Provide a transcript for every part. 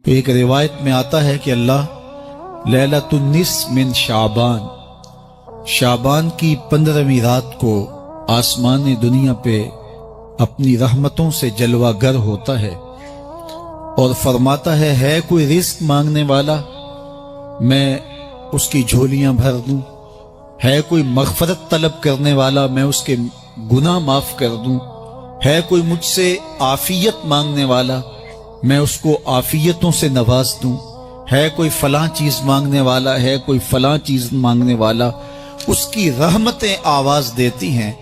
ایک روایت میں آتا ہے کہ اللہ لیلۃ النصف من شعبان کی 15ویں رات کو آسمان دنیا پہ اپنی رحمتوں سے جلوہ گر ہوتا ہے اور فرماتا ہے کوئی رزق مانگنے والا، میں اس کی جھولیاں بھر دوں، ہے کوئی مغفرت طلب کرنے والا، میں اس کے گناہ معاف کر دوں، ہے کوئی مجھ سے عافیت مانگنے والا، میں اس کو عافیتوں سے نواز دوں، ہے کوئی فلاں چیز مانگنے والا، ہے کوئی فلاں چیز مانگنے والا، اس کی رحمتیں آواز دیتی ہیں،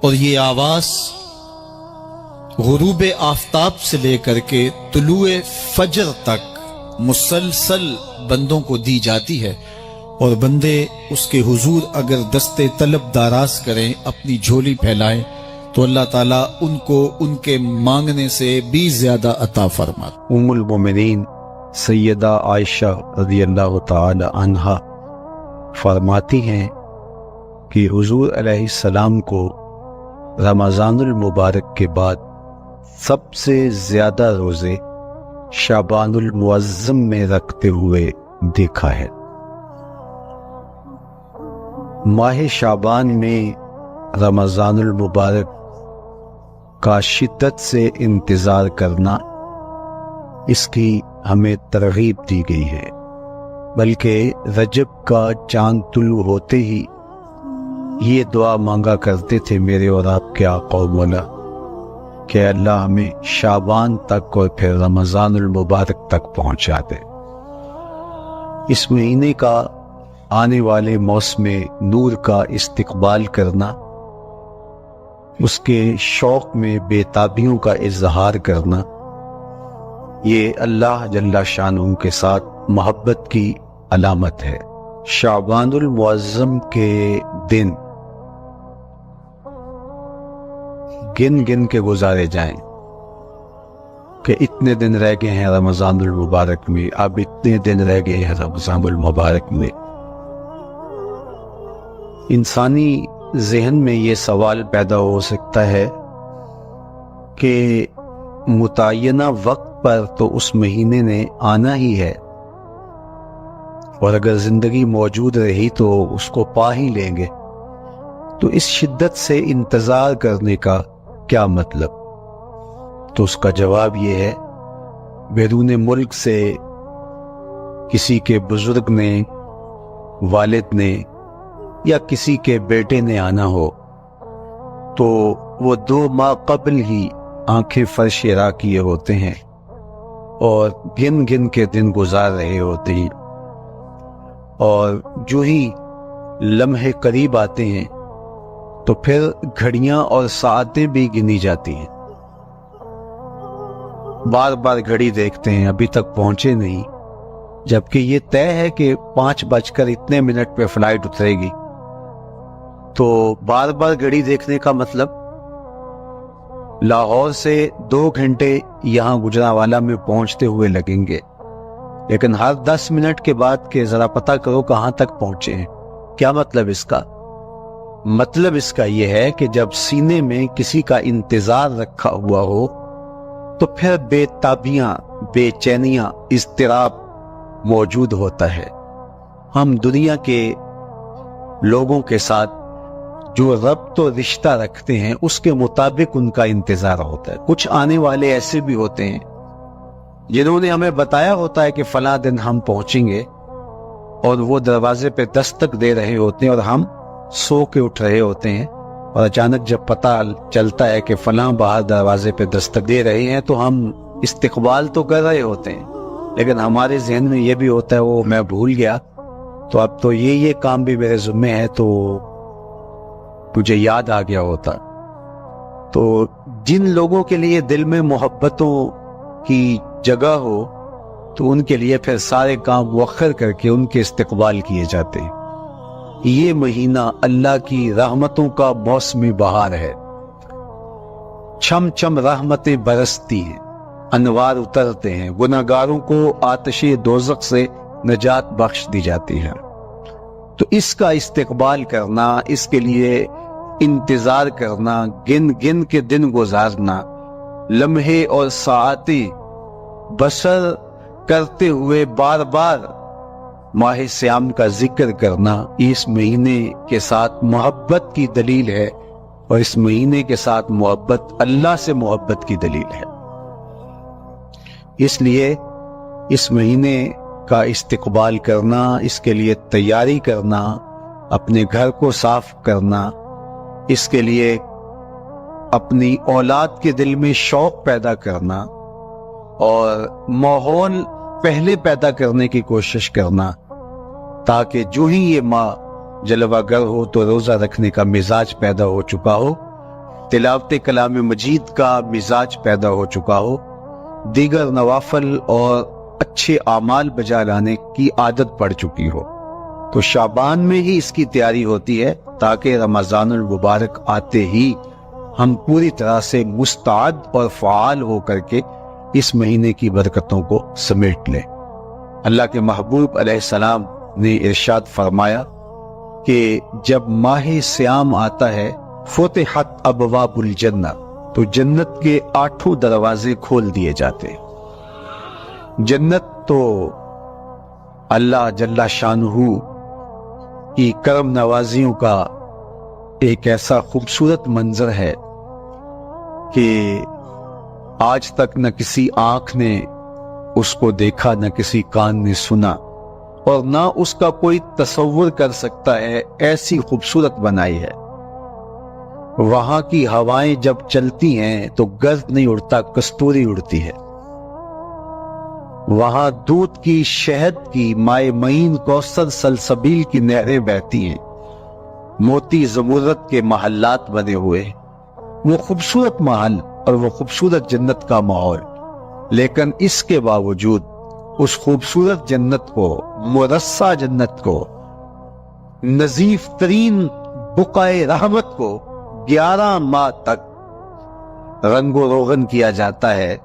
اور یہ آواز غروب آفتاب سے لے کر کے طلوع فجر تک مسلسل بندوں کو دی جاتی ہے، اور بندے اس کے حضور اگر دستے طلب دراز کریں، اپنی جھولی پھیلائیں، تو اللہ تعالیٰ ان کو ان کے مانگنے سے بھی زیادہ عطا فرماتا۔ ام المومنین سیدہ عائشہ رضی اللہ تعالی عنہا فرماتی ہیں کہ حضور علیہ السلام کو رمضان المبارک کے بعد سب سے زیادہ روزے شعبان المعظم میں رکھتے ہوئے دیکھا ہے۔ ماہ شعبان میں رمضان المبارک کا شدت سے انتظار کرنا، اس کی ہمیں ترغیب دی گئی ہے، بلکہ رجب کا چاند طلوع ہوتے ہی یہ دعا مانگا کرتے تھے میرے اور آپ کے آقا و مولا کہ اللہ ہمیں شعبان تک اور پھر رمضان المبارک تک پہنچا دے۔ اس مہینے کا آنے والے موسم نور کا استقبال کرنا، اس کے شوق میں بے تابیوں کا اظہار کرنا، یہ اللہ جل شانہ کے ساتھ محبت کی علامت ہے۔ شعبان المعظم کے دن گن گن کے گزارے جائیں کہ اتنے دن رہ گئے ہیں رمضان المبارک میں، اب اتنے دن رہ گئے ہیں رمضان المبارک میں۔ انسانی ذہن میں یہ سوال پیدا ہو سکتا ہے کہ متعینہ وقت پر تو اس مہینے نے آنا ہی ہے، اور اگر زندگی موجود رہی تو اس کو پا ہی لیں گے، تو اس شدت سے انتظار کرنے کا کیا مطلب؟ تو اس کا جواب یہ ہے، بیرون ملک سے کسی کے بزرگ نے، والد نے یا کسی کے بیٹے نے آنا ہو تو وہ 2 ماہ قبل ہی آنکھیں فرش راہ کیے ہوتے ہیں اور گن گن کے دن گزار رہے ہوتے ہیں، اور جو ہی لمحے قریب آتے ہیں تو پھر گھڑیاں اور ساعتیں بھی گنی جاتی ہیں، بار بار گھڑی دیکھتے ہیں، ابھی تک پہنچے نہیں، جبکہ یہ طے ہے کہ 5:02 پہ فلائٹ اترے گی۔ تو بار بار گھڑی دیکھنے کا مطلب لاہور سے 2 گھنٹے یہاں گجرانوالہ میں پہنچتے ہوئے لگیں گے، لیکن ہر 10 منٹ کے بعد کہ ذرا پتہ کرو کہاں تک پہنچے ہیں۔ کیا مطلب اس کا؟ مطلب اس کا یہ ہے کہ جب سینے میں کسی کا انتظار رکھا ہوا ہو تو پھر بے تابیاں، بے چینیاں، اضطراب موجود ہوتا ہے۔ ہم دنیا کے لوگوں کے ساتھ جو ربط و رشتہ رکھتے ہیں اس کے مطابق ان کا انتظار ہوتا ہے۔ کچھ آنے والے ایسے بھی ہوتے ہیں جنہوں نے ہمیں بتایا ہوتا ہے کہ فلاں دن ہم پہنچیں گے، اور وہ دروازے پہ دستک دے رہے ہوتے ہیں اور ہم سو کے اٹھ رہے ہوتے ہیں، اور اچانک جب پتہ چلتا ہے کہ فلاں باہر دروازے پہ دستک دے رہے ہیں تو ہم استقبال تو کر رہے ہوتے ہیں، لیکن ہمارے ذہن میں یہ بھی ہوتا ہے وہ میں بھول گیا، تو اب تو یہ کام بھی میرے ذمہ ہے، تو مجھے یاد آ گیا ہوتا۔ تو جن لوگوں کے لیے دل میں محبتوں کی جگہ ہو تو ان کے لیے پھر سارے کام مؤخر کر کے ان کے استقبال کیے جاتے ہیں۔ یہ مہینہ اللہ کی رحمتوں کا موسم بہار ہے، چھم چھم رحمتیں برستی ہیں، انوار اترتے ہیں، گناہگاروں کو آتش دوزخ سے نجات بخش دی جاتی ہے۔ تو اس کا استقبال کرنا، اس کے لیے انتظار کرنا، گن گن کے دن گزارنا، لمحے اور ساعتیں بسر کرتے ہوئے بار بار ماہ سیام کا ذکر کرنا اس مہینے کے ساتھ محبت کی دلیل ہے، اور اس مہینے کے ساتھ محبت اللہ سے محبت کی دلیل ہے۔ اس لیے اس مہینے کا استقبال کرنا، اس کے لیے تیاری کرنا، اپنے گھر کو صاف کرنا، اس کے لیے اپنی اولاد کے دل میں شوق پیدا کرنا اور ماحول پہلے پیدا کرنے کی کوشش کرنا، تاکہ جو ہی یہ ماہ جلوہ گر ہو تو روزہ رکھنے کا مزاج پیدا ہو چکا ہو، تلاوت کلام مجید کا مزاج پیدا ہو چکا ہو، دیگر نوافل اور اچھے اعمال بجا لانے کی عادت پڑ چکی ہو۔ تو شعبان میں ہی اس کی تیاری ہوتی ہے، تاکہ رمضان المبارک آتے ہی ہم پوری طرح سے مستعد اور فعال ہو کر کے اس مہینے کی برکتوں کو سمیٹ لیں۔ اللہ کے محبوب علیہ السلام نے ارشاد فرمایا کہ جب ماہ سیام آتا ہے فتحت ابواب الجنہ، تو جنت کے 8 دروازے کھول دیے جاتے ہیں۔ جنت تو اللہ جل شانہ کی کرم نوازیوں کا ایک ایسا خوبصورت منظر ہے کہ آج تک نہ کسی آنکھ نے اس کو دیکھا، نہ کسی کان نے سنا، اور نہ اس کا کوئی تصور کر سکتا ہے، ایسی خوبصورت بنائی ہے۔ وہاں کی ہوائیں جب چلتی ہیں تو گرد نہیں اڑتا، کستوری اڑتی ہے۔ وہاں دودھ کی، شہد کی، مائع معین، کوثر، سلسبیل کی نہریں بہتی ہیں، موتی زمرد کے محلات بنے ہوئے ہیں۔ وہ خوبصورت محل اور وہ خوبصورت جنت کا ماحول، لیکن اس کے باوجود اس خوبصورت جنت کو، مرصع جنت کو، نظیف ترین بقعۂ رحمت کو 11 ماہ تک رنگ و روغن کیا جاتا ہے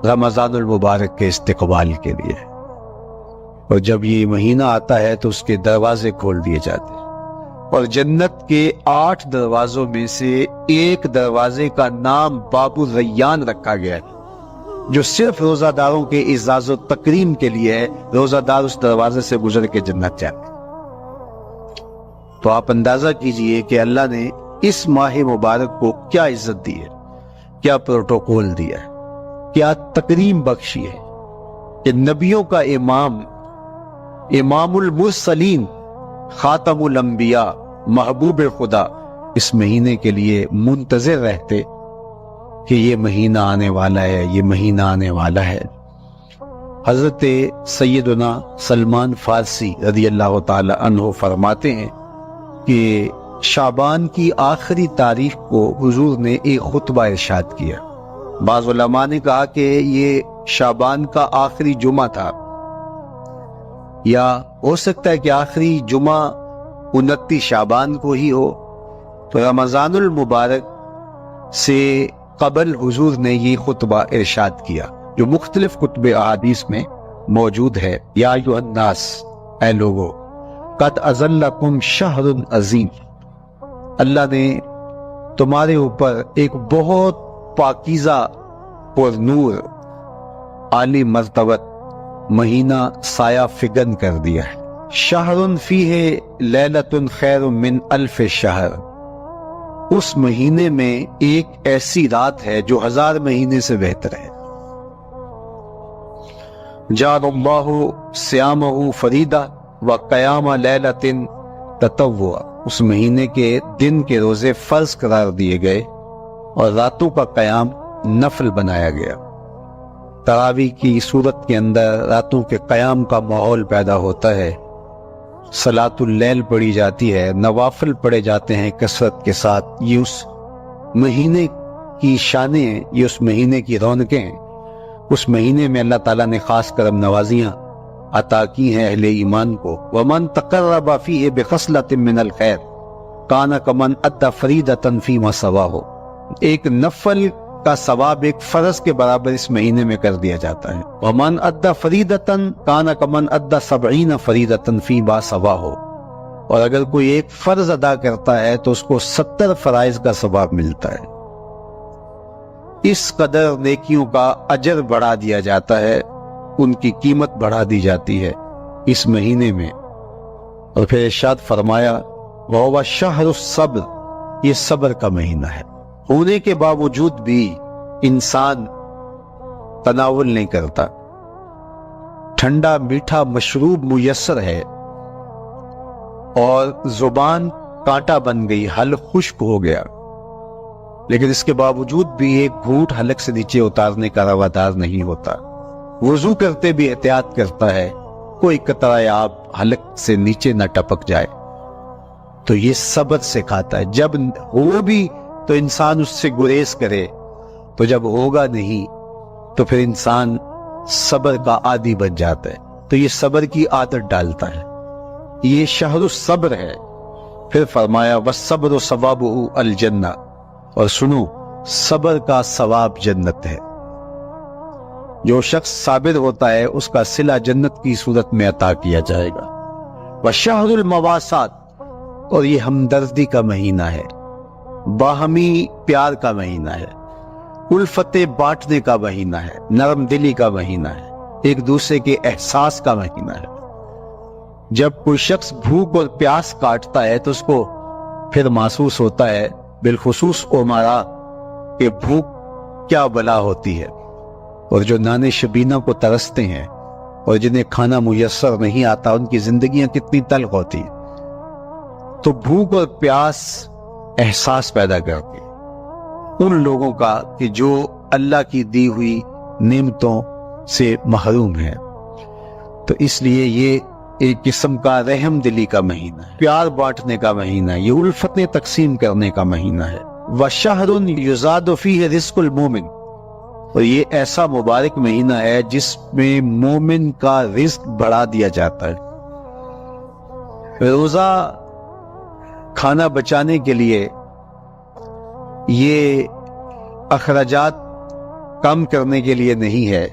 رمضان المبارک کے استقبال کے لیے۔ اور جب یہ مہینہ آتا ہے تو اس کے دروازے کھول دیے جاتے ہیں، اور جنت کے 8 دروازوں میں سے ایک دروازے کا نام باب الریان رکھا گیا ہے، جو صرف روزہ داروں کے اعزاز و تکریم کے لیے ہے۔ روزہ دار اس دروازے سے گزر کے جنت جاتے ہیں۔ تو آپ اندازہ کیجئے کہ اللہ نے اس ماہ مبارک کو کیا عزت دی ہے، کیا پروٹوکول دیا ہے، کیا تکریم بخشی ہے کہ نبیوں کا امام، امام المرسلین، خاتم الانبیاء، محبوب خدا اس مہینے کے لیے منتظر رہتے کہ یہ مہینہ آنے والا ہے، یہ مہینہ آنے والا ہے۔ حضرت سیدنا سلمان فارسی رضی اللہ تعالی عنہ فرماتے ہیں کہ شعبان کی آخری تاریخ کو حضور نے ایک خطبہ ارشاد کیا۔ بعض علماء نے کہا کہ یہ شعبان کا آخری جمعہ تھا، یا ہو سکتا ہے کہ آخری جمعہ 29 شعبان کو ہی ہو۔ تو رمضان المبارک سے قبل حضور نے یہ خطبہ ارشاد کیا، جو مختلف کتب احادیث میں موجود ہے۔ یا ایھا الناس، اے لوگو، قد اظلکم شہر عظیم، اللہ نے تمہارے اوپر ایک بہت پاکیزہ، پر نور، عالی مرتبت مہینہ سایہ فگن کر دیا ہے۔ شہر فیہ لیلۃ خیر من 1000 شہر، اس مہینے میں ایک ایسی رات ہے جو 1000 مہینے سے بہتر ہے۔ جعل اللہ صیامہ فریدہ وقیام لیلۃ تطوعا، اس مہینے کے دن کے روزے فرض قرار دیے گئے اور راتوں کا قیام نفل بنایا گیا۔ تراویح کی صورت کے اندر راتوں کے قیام کا ماحول پیدا ہوتا ہے، صلاۃ اللیل پڑھی جاتی ہے، نوافل پڑھے جاتے ہیں کثرت کے ساتھ۔ یہ اس مہینے کی شانیں ہیں، یہ اس مہینے کی رونقیں ہیں۔ اس مہینے میں اللہ تعالیٰ نے خاص کرم نوازیاں عطا کی ہیں اہل ایمان کو۔ وَمَن تَقَرَّبَ فِيهِ بِخَصْلَةٍ مِّنَ الْخَيْرِ كَانَ كَمَنْ أَدَّى فَرِيضَةً فِيمَا سَوَاهُ، ایک نفل کا ثواب ایک فرض کے برابر اس مہینے میں کر دیا جاتا ہے۔ وَمَنْ أَدَّى فَرِيضَةً كَانَ كَمَنْ أَدَّى 70 فَرِيضَةً فِيمَا سَوَاهُ، اور اگر کوئی ایک فرض ادا کرتا ہے تو اس کو 70 فرائض کا ثواب ملتا ہے۔ اس قدر نیکیوں کا اجر بڑھا دیا جاتا ہے ان کی قیمت بڑھا دی جاتی ہے اس مہینے میں۔ اور پھر ارشاد فرمایا وَهُوَ شَهْرُ الصَّبْرِ، یہ صبر کا مہینہ ہے۔ ہونے کے باوجود بھی انسان تناول نہیں کرتا، ٹھنڈا میٹھا مشروب میسر ہے اور زبان کانٹا بن گئی، حلق خشک ہو گیا، لیکن اس کے باوجود بھی ایک گھونٹ حلق سے نیچے اتارنے کا روادار نہیں ہوتا۔ وضو کرتے بھی احتیاط کرتا ہے کوئی قطرہ آب حلق سے نیچے نہ ٹپک جائے۔ تو یہ صبر سکھاتا ہے، جب ہو بھی تو انسان اس سے گریز کرے، تو جب ہوگا نہیں تو پھر انسان صبر کا عادی بن جاتا ہے، تو یہ صبر کی عادت ڈالتا ہے۔ یہ شہر الصبر ہے۔ پھر فرمایا والصبر ثوابہ الجنہ، اور سنو صبر کا ثواب جنت ہے۔ جو شخص صابر ہوتا ہے اس کا صلہ جنت کی صورت میں عطا کیا جائے گا۔ وشہر المواسات، اور یہ ہمدردی کا مہینہ ہے، باہمی پیار کا مہینہ ہے، الفت بانٹنے کا مہینہ ہے، نرم دلی کا مہینہ ہے، ایک دوسرے کے احساس کا مہینہ ہے۔ جب کوئی شخص بھوک اور پیاس کاٹتا ہے تو اس کو پھر محسوس ہوتا ہے، بالخصوص امراء، کہ بھوک کیا بلا ہوتی ہے، اور جو نان شبینہ کو ترستے ہیں اور جنہیں کھانا میسر نہیں آتا ان کی زندگیاں کتنی تلخ ہوتی ہیں۔ تو بھوک اور پیاس احساس پیدا کرتی ہے ان لوگوں کا کہ جو اللہ کی دی ہوئی نعمتوں سے محروم ہے۔ تو اس لیے یہ ایک قسم کا رحم دلی کا مہینہ ہے، پیار بانٹنے کا مہینہ ہے، یہ الفتیں تقسیم کرنے کا مہینہ ہے۔ وَشَهْرٌ يُزَادُ فِيهِ رِزْقُ الْمُؤْمِنِ، اور یہ ایسا مبارک مہینہ ہے جس میں مومن کا رزق بڑھا دیا جاتا ہے۔ روزہ کھانا بچانے کے لیے یہ اخراجات کم کرنے کے لیے نہیں ہے،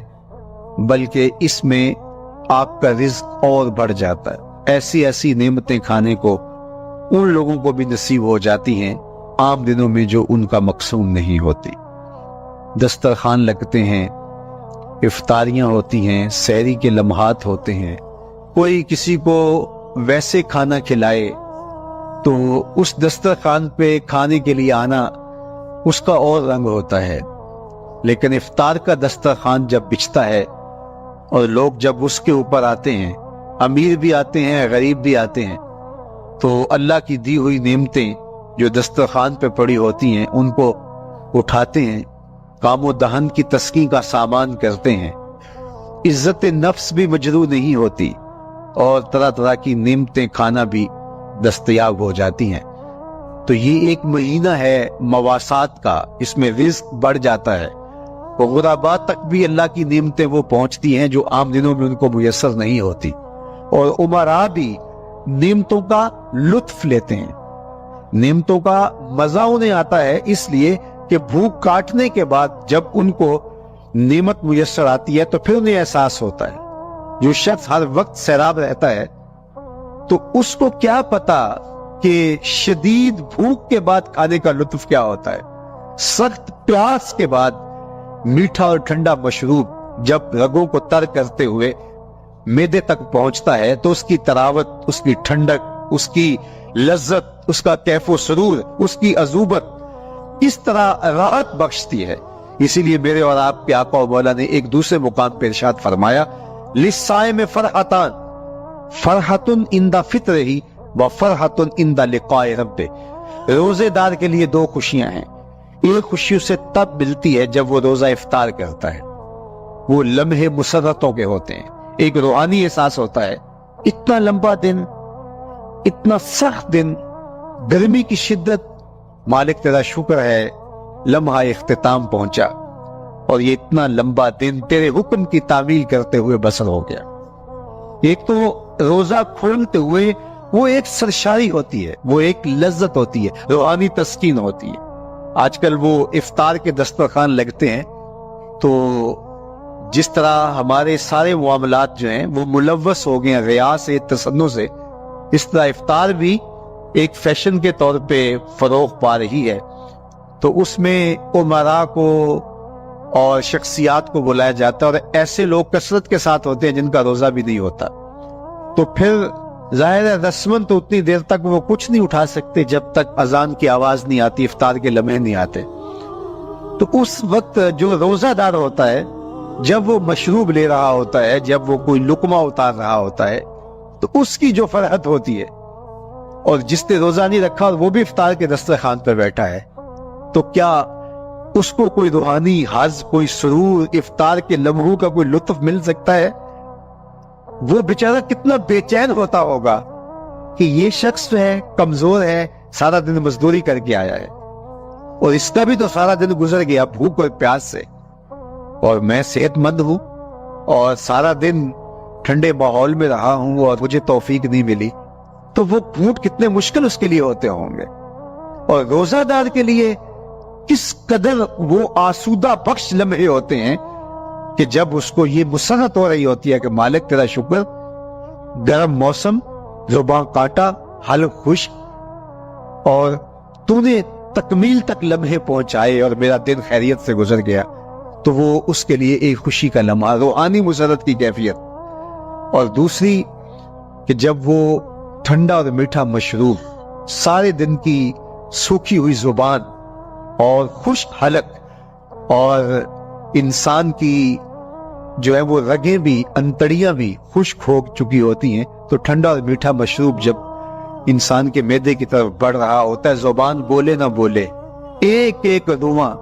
بلکہ اس میں آپ کا رزق اور بڑھ جاتا ہے۔ ایسی ایسی نعمتیں کھانے کو ان لوگوں کو بھی نصیب ہو جاتی ہیں عام دنوں میں جو ان کا مقصود نہیں ہوتی۔ دسترخوان لگتے ہیں، افطاریاں ہوتی ہیں، سحری کے لمحات ہوتے ہیں، کوئی کسی کو ویسے کھانا کھلائے تو اس دسترخوان پہ کھانے کے لیے آنا اس کا اور رنگ ہوتا ہے۔ لیکن افطار کا دسترخوان جب بچھتا ہے اور لوگ جب اس کے اوپر آتے ہیں، امیر بھی آتے ہیں، غریب بھی آتے ہیں، تو اللہ کی دی ہوئی نعمتیں جو دسترخوان پہ پڑی ہوتی ہیں ان کو اٹھاتے ہیں، کام و دہن کی تسکین کا سامان کرتے ہیں، عزت نفس بھی مجروح نہیں ہوتی اور طرح طرح کی نعمتیں کھانا بھی دستیاب ہو جاتی ہیں۔ تو یہ ایک مہینہ ہے مواسات کا، اس میں رزق بڑھ جاتا ہے، غرباء تک بھی اللہ کی نعمتیں وہ پہنچتی ہیں جو عام دنوں میں ان کو میسر نہیں ہوتی، اور امراء بھی نعمتوں کا لطف لیتے ہیں، نعمتوں کا مزہ انہیں آتا ہے، اس لیے کہ بھوک کاٹنے کے بعد جب ان کو نعمت میسر آتی ہے تو پھر انہیں احساس ہوتا ہے۔ جو شخص ہر وقت سیراب رہتا ہے تو اس کو کیا پتا کہ شدید بھوک کے بعد کھانے کا لطف کیا ہوتا ہے۔ سخت پیاس کے بعد میٹھا اور ٹھنڈا مشروب جب رگوں کو تر کرتے ہوئے معدے تک پہنچتا ہے تو اس کی تراوت، اس کی ٹھنڈک، اس کی لذت، اس کا کیف و سرور، اس کی عذوبت اس طرح راحت بخشتی ہے۔ اسی لیے میرے اور آپ کے آقا و مولا نے ایک دوسرے مقام پہ ارشاد فرمایا للصائم فرحتان، فرحت عند فطرہ و فرحت عند لقاء ربہ، روزے دار کے لیے دو خوشیاں ہیں۔ ایک خوشی اسے تب ملتی ہے جب وہ روزہ افطار کرتا ہے، وہ لمحے مسرتوں کے ہوتے ہیں، ایک روحانی احساس ہوتا ہے، اتنا لمبا دن، اتنا سخت دن، گرمی کی شدت، مالک تیرا شکر ہے لمحہ اختتام پہنچا اور یہ اتنا لمبا دن تیرے حکم کی تعمیل کرتے ہوئے بسر ہو گیا۔ ایک تو روزہ کھولتے ہوئے وہ ایک سرشاری ہوتی ہے، وہ ایک لذت ہوتی ہے، روحانی تسکین ہوتی ہے۔ آج کل وہ افطار کے دسترخوان لگتے ہیں تو جس طرح ہمارے سارے معاملات جو ہیں وہ ملوث ہو گئے ہیں ریا سے، تصنع سے، اس طرح افطار بھی ایک فیشن کے طور پہ فروغ پا رہی ہے۔ تو اس میں امراء کو اور شخصیات کو بلایا جاتا ہے، اور ایسے لوگ کثرت کے ساتھ ہوتے ہیں جن کا روزہ بھی نہیں ہوتا، تو پھر ظاہر ہے رسمن تو اتنی دیر تک وہ کچھ نہیں اٹھا سکتے جب تک اذان کی آواز نہیں آتی، افطار کے لمحے نہیں آتے۔ تو اس وقت جو روزہ دار ہوتا ہے، جب وہ مشروب لے رہا ہوتا ہے، جب وہ کوئی لقمہ اتار رہا ہوتا ہے، تو اس کی جو فرحت ہوتی ہے، اور جس نے روزہ نہیں رکھا اور وہ بھی افطار کے دسترخوان پہ بیٹھا ہے، تو کیا اس کو کوئی روحانی حظ، کوئی سرور، افطار کے لمحوں کا کوئی لطف مل سکتا ہے؟ وہ بیچارہ کتنا بے چین ہوتا ہوگا کہ یہ شخص ہے، کمزور ہے، سارا دن مزدوری کر کے آیا ہے، اور اس کا بھی تو سارا دن گزر گیا بھوک اور پیاس سے، اور میں صحت مند ہوں اور سارا دن ٹھنڈے ماحول میں رہا ہوں اور مجھے توفیق نہیں ملی، تو وہ گھونٹ کتنے مشکل اس کے لیے ہوتے ہوں گے۔ اور روزہ دار کے لیے کس قدر وہ آسودہ بخش لمحے ہوتے ہیں کہ جب اس کو یہ مسرت ہو رہی ہوتی ہے کہ مالک تیرا شکر، گرم موسم، زبان کاٹا، حلق خشک، اور تو نے تکمیل تک لمحے پہنچائے اور میرا دن خیریت سے گزر گیا، تو وہ اس کے لیے ایک خوشی کا لمحہ، روحانی مسرت کی کیفیت۔ اور دوسری کہ جب وہ ٹھنڈا اور میٹھا مشروب، سارے دن کی سوکھی ہوئی زبان اور خشک حلق، اور انسان کی جو ہے وہ رگیں بھی، انتڑیاں بھی خشک ہو چکی ہوتی ہیں، تو ٹھنڈا اور میٹھا مشروب جب انسان کے معدے کی طرف بڑھ رہا ہوتا ہے، زبان بولے نہ بولے، ایک ایک دعا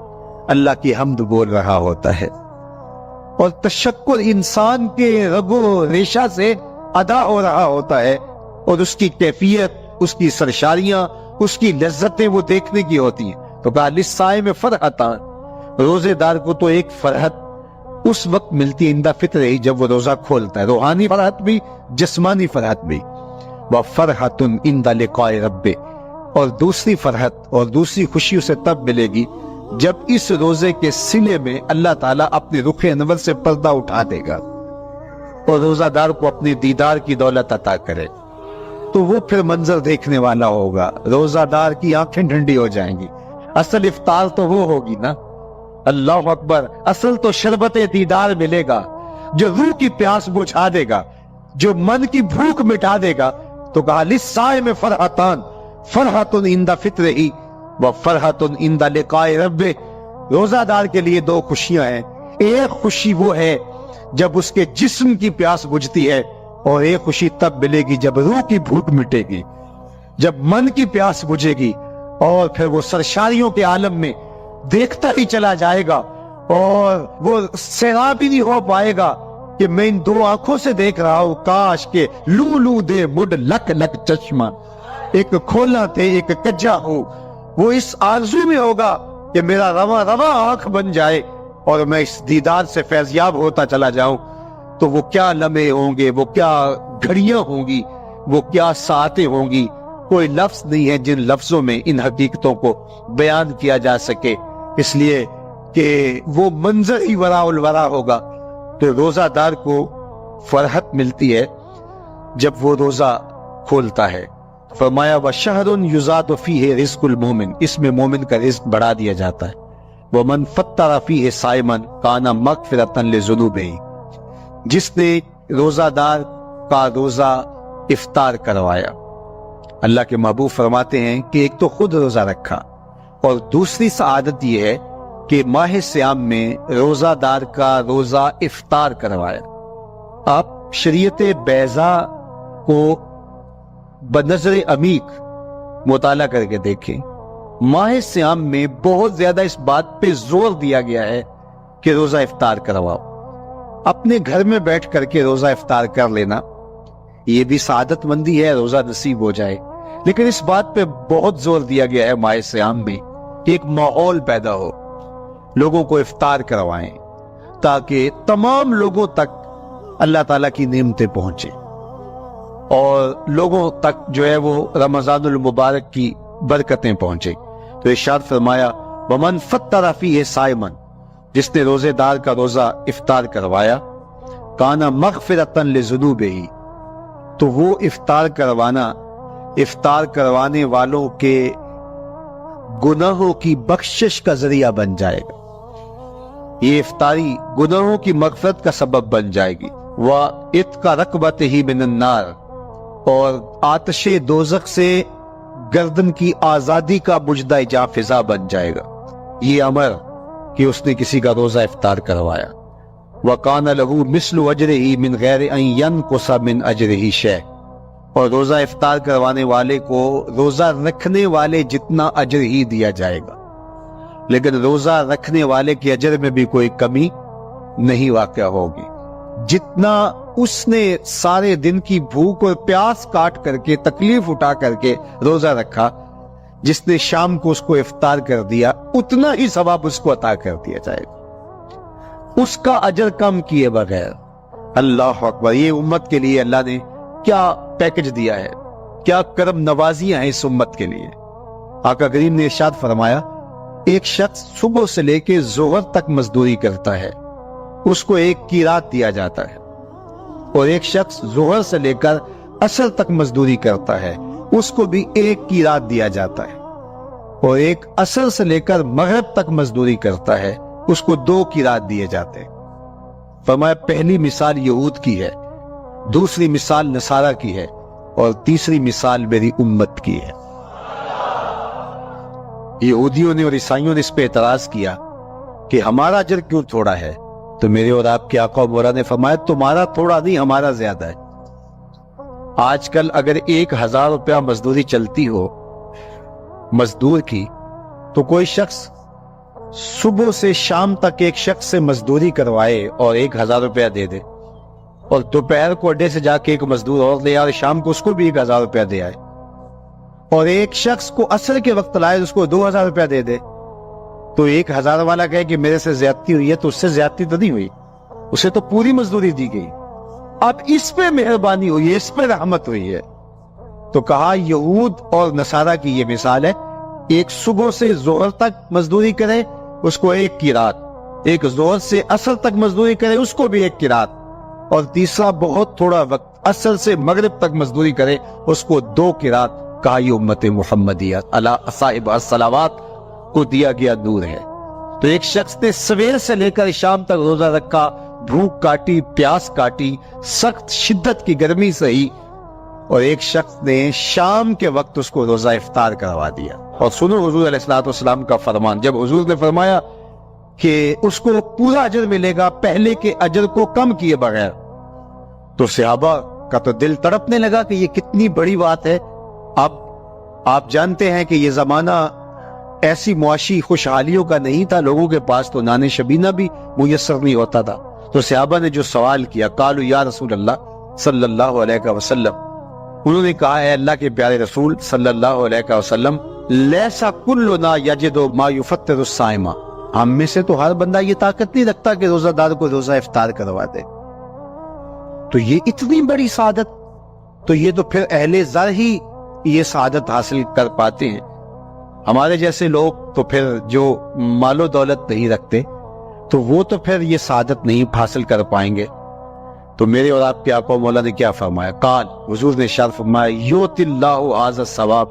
اللہ کی حمد بول رہا ہوتا ہے، اور تشکر انسان کے رگ و ریشہ سے ادا ہو رہا ہوتا ہے، اور اس کی کیفیت، اس کی سرشاریاں، اس کی لذتیں وہ دیکھنے کی ہوتی ہیں۔ تو کہا للصائم فرحتان، روزے دار کو تو ایک فرحت اس وقت ملتی ہے عند فطر ہی، جب وہ روزہ کھولتا ہے، روحانی فرحت بھی، جسمانی فرحت بھی۔ وَفَرْحَةٌ عِنْدَ لِقَاءِ رَبِّهِ، اور دوسری فرحت اور دوسری خوشی اسے تب ملے گی جب اس روزے کے سلے میں اللہ تعالیٰ اپنے رخ انور سے پردہ اٹھا دے گا اور روزہ دار کو اپنے دیدار کی دولت عطا کرے، تو وہ پھر منظر دیکھنے والا ہوگا، روزہ دار کی آنکھیں ٹھنڈی ہو جائیں گی۔ اصل افطار تو وہ ہوگی نا، اللہ اکبر، اصل تو شربت دیدار ملے گا جو روح کی پیاس بجھا دے گا، جو من کی بھوک مٹا دے گا۔ تو کہا للصائم فرحتان، فرحۃ عند فطرہ وفرحۃ عند لقاء ربہ، روزہ دار کے لیے دو خوشیاں ہیں، ایک خوشی وہ ہے جب اس کے جسم کی پیاس بجھتی ہے، اور ایک خوشی تب ملے گی جب روح کی بھوک مٹے گی، جب من کی پیاس بجھے گی، اور پھر وہ سرشاریوں کے عالم میں دیکھتا ہی چلا جائے گا، اور وہ سیراب ہی نہیں ہو پائے گا کہ میں ان دو آنکھوں سے دیکھ رہا ہوں، کاش کے لو لو دے مڈ لک لک چشمہ، ایک کھولا تھے ایک کجا ہو۔ وہ اس آرزو میں ہوگا کہ میرا رواں رواں آنکھ بن جائے اور میں اس دیدار سے فیضیاب ہوتا چلا جاؤں۔ تو وہ کیا لمحے ہوں گے، وہ کیا گھڑیاں ہوں گی، وہ کیا ساعتیں ہوں گی، کوئی لفظ نہیں ہے جن لفظوں میں ان حقیقتوں کو بیان کیا جا سکے، اس لیے کہ وہ منظر ہی وراء الورا ہوگا۔ تو روزہ دار کو فرحت ملتی ہے جب وہ روزہ کھولتا ہے۔ فرمایا وَشَهْرٌ يُزَادُ فِيهِ رِزْقُ الْمُؤْمِنِ، اس میں مومن کا رزق بڑھا دیا جاتا ہے۔ وَمَنْ فَطَّرَ فِيهِ صَائِمًا كَانَ مَغْفِرَةً لِذُنُوبِهِ، جس نے روزہ دار کا روزہ افطار کروایا۔ اللہ کے محبوب فرماتے ہیں کہ ایک تو خود روزہ رکھا، اور دوسری سعادت یہ ہے کہ ماہ سیام میں روزہ دار کا روزہ افطار کروایا۔ آپ شریعت بیضاء کو بنظر عمیق مطالعہ کر کے دیکھیں، ماہ سیام میں بہت زیادہ اس بات پہ زور دیا گیا ہے کہ روزہ افطار کرواؤ۔ اپنے گھر میں بیٹھ کر کے روزہ افطار کر لینا یہ بھی سعادت مندی ہے، روزہ نصیب ہو جائے، لیکن اس بات پہ بہت زور دیا گیا ہے ماہ سیام میں کہ ایک ماحول پیدا ہو، لوگوں کو افطار کروائیں تاکہ تمام لوگوں تک اللہ تعالیٰ کی نعمتیں پہنچے، اور لوگوں تک جو ہے وہ رمضان المبارک کی برکتیں پہنچے۔ تو ارشاد فرمایا وَمَنْ فَطَّرَ فِيهِ صَائِمًا، جس نے روزے دار کا روزہ افطار کروایا، كَانَ مَغْفِرَةً لِذُنُوبِهِ، تو وہ افطار کروانا افطار کروانے والوں کے گناہوں کی بخشش کا ذریعہ بن جائے گا۔ یہ افطاری گناہوں کی مغفرت کا سبب بن جائے گی، وَإِتْقَ رَقْبَتِهِ مِنَ النَّارِ، اور آتش دوزخ سے گردن کی آزادی کا مجدہ جاں فضا بن جائے گا یہ امر کہ اس نے کسی کا روزہ افطار کروایا۔ وَقَانَ لَهُ مِثْلُ أَجْرِهِ مِنْ غَيْرِ أَنْ يَنْقُصَ مِنْ أَجْرِهِ شَيْءٌ، اور روزہ افطار کروانے والے کو روزہ رکھنے والے جتنا اجر ہی دیا جائے گا، لیکن روزہ رکھنے والے کے اجر میں بھی کوئی کمی نہیں واقع ہوگی۔ جتنا اس نے سارے دن کی بھوک اور پیاس کاٹ کر کے تکلیف اٹھا کر کے روزہ رکھا، جس نے شام کو اس کو افطار کر دیا، اتنا ہی ثواب اس کو عطا کر دیا جائے گا، اس کا اجر کم کیے بغیر۔ اللہ اکبر! یہ امت کے لیے اللہ نے کیا پیکج دیا ہے، کیا کرم نوازیاں ہیں اس امت کے لیے۔ آقا کریم نے ارشاد فرمایا، ایک شخص صبح سے لے کے ظہر تک مزدوری کرتا ہے، اس کو ایک قیراط دیا جاتا ہے، اور ایک شخص ظہر سے لے کر عصر تک مزدوری کرتا ہے، اس کو بھی ایک قیراط دیا جاتا ہے، اور ایک عصر سے لے کر مغرب تک مزدوری کرتا ہے، اس کو 2 قیراط دیے جاتے ہیں۔ فرمایا پہلی مثال یہود کی ہے، دوسری مثال نصارہ کی ہے، اور تیسری مثال میری امت کی ہے۔ یہودیوں نے اور عیسائیوں نے اس پہ اعتراض کیا کہ ہمارا اجر کیوں تھوڑا ہے، تو میرے اور آپ کے آقا و مولا نے فرمایا تمہارا تھوڑا نہیں، ہمارا زیادہ ہے۔ آج کل اگر 1000 روپیہ مزدوری چلتی ہو مزدور کی، تو کوئی شخص صبح سے شام تک ایک شخص سے مزدوری کروائے اور 1000 روپیہ دے دے، اور دوپہر کو اڈے سے جا کے ایک مزدور اور لے آئے، شام کو اس کو بھی 1000 روپیہ دے آئے، اور ایک شخص کو عصر کے وقت لائے اس کو 2000 روپیہ دے دے، تو 1000 والا کہے کہ میرے سے زیادتی ہوئی ہے، تو اس سے زیادتی تو نہیں ہوئی، اسے تو پوری مزدوری دی گئی، اب اس پہ مہربانی ہوئی ہے، اس پہ رحمت ہوئی ہے۔ تو کہا یہود اور نصارہ کی یہ مثال ہے، ایک صبح سے ظہر تک مزدوری کرے اس کو 1 قیراط، ایک ظہر سے عصر تک مزدوری کرے اس کو بھی 1 قیراط، اور تیسرا بہت تھوڑا وقت عصر سے مغرب تک مزدوری کرے اس کو 2 قیراط۔ کہا یہ امت محمدیہ علی صاحب الصلوات کو دیا گیا نور ہے۔ تو ایک شخص نے سویر سے لے کر شام تک روزہ رکھا، بھوک کاٹی، پیاس کاٹی، سخت شدت کی گرمی سہی، اور ایک شخص نے شام کے وقت اس کو روزہ افطار کروا دیا۔ اور سنو حضور علیہ السلام کا فرمان، جب حضور نے فرمایا کہ اس کو پورا اجر ملے گا پہلے کے اجر کو کم کیے بغیر، تو صحابہ کا تو دل تڑپنے لگا کہ یہ کتنی بڑی بات ہے۔ اب آپ جانتے ہیں کہ یہ زمانہ ایسی معاشی خوشحالیوں کا نہیں تھا، لوگوں کے پاس تو نان شبینہ بھی میسر نہیں ہوتا تھا، تو صحابہ نے جو سوال کیا، قالوا یا رسول اللہ صلی اللہ علیہ وسلم، انہوں نے کہا اے اللہ کے پیارے رسول صلی اللہ علیہ وسلم، لیسا کلنا یجد ما یفطر الصائم، ہم میں سے تو ہر بندہ یہ طاقت نہیں رکھتا کہ روزہ دار کو روزہ افطار کروا دے، تو یہ اتنی بڑی سعادت، تو یہ تو پھر اہل زر ہی یہ سعادت حاصل کر پاتے ہیں، ہمارے جیسے لوگ تو پھر جو مال و دولت نہیں رکھتے تو وہ تو پھر یہ سعادت نہیں حاصل کر پائیں گے۔ تو میرے اور آپ کے آقا مولا نے کیا فرمایا؟ قال، حضور نے ارشاد فرمایا، یؤتی اللہ ھذا الثواب،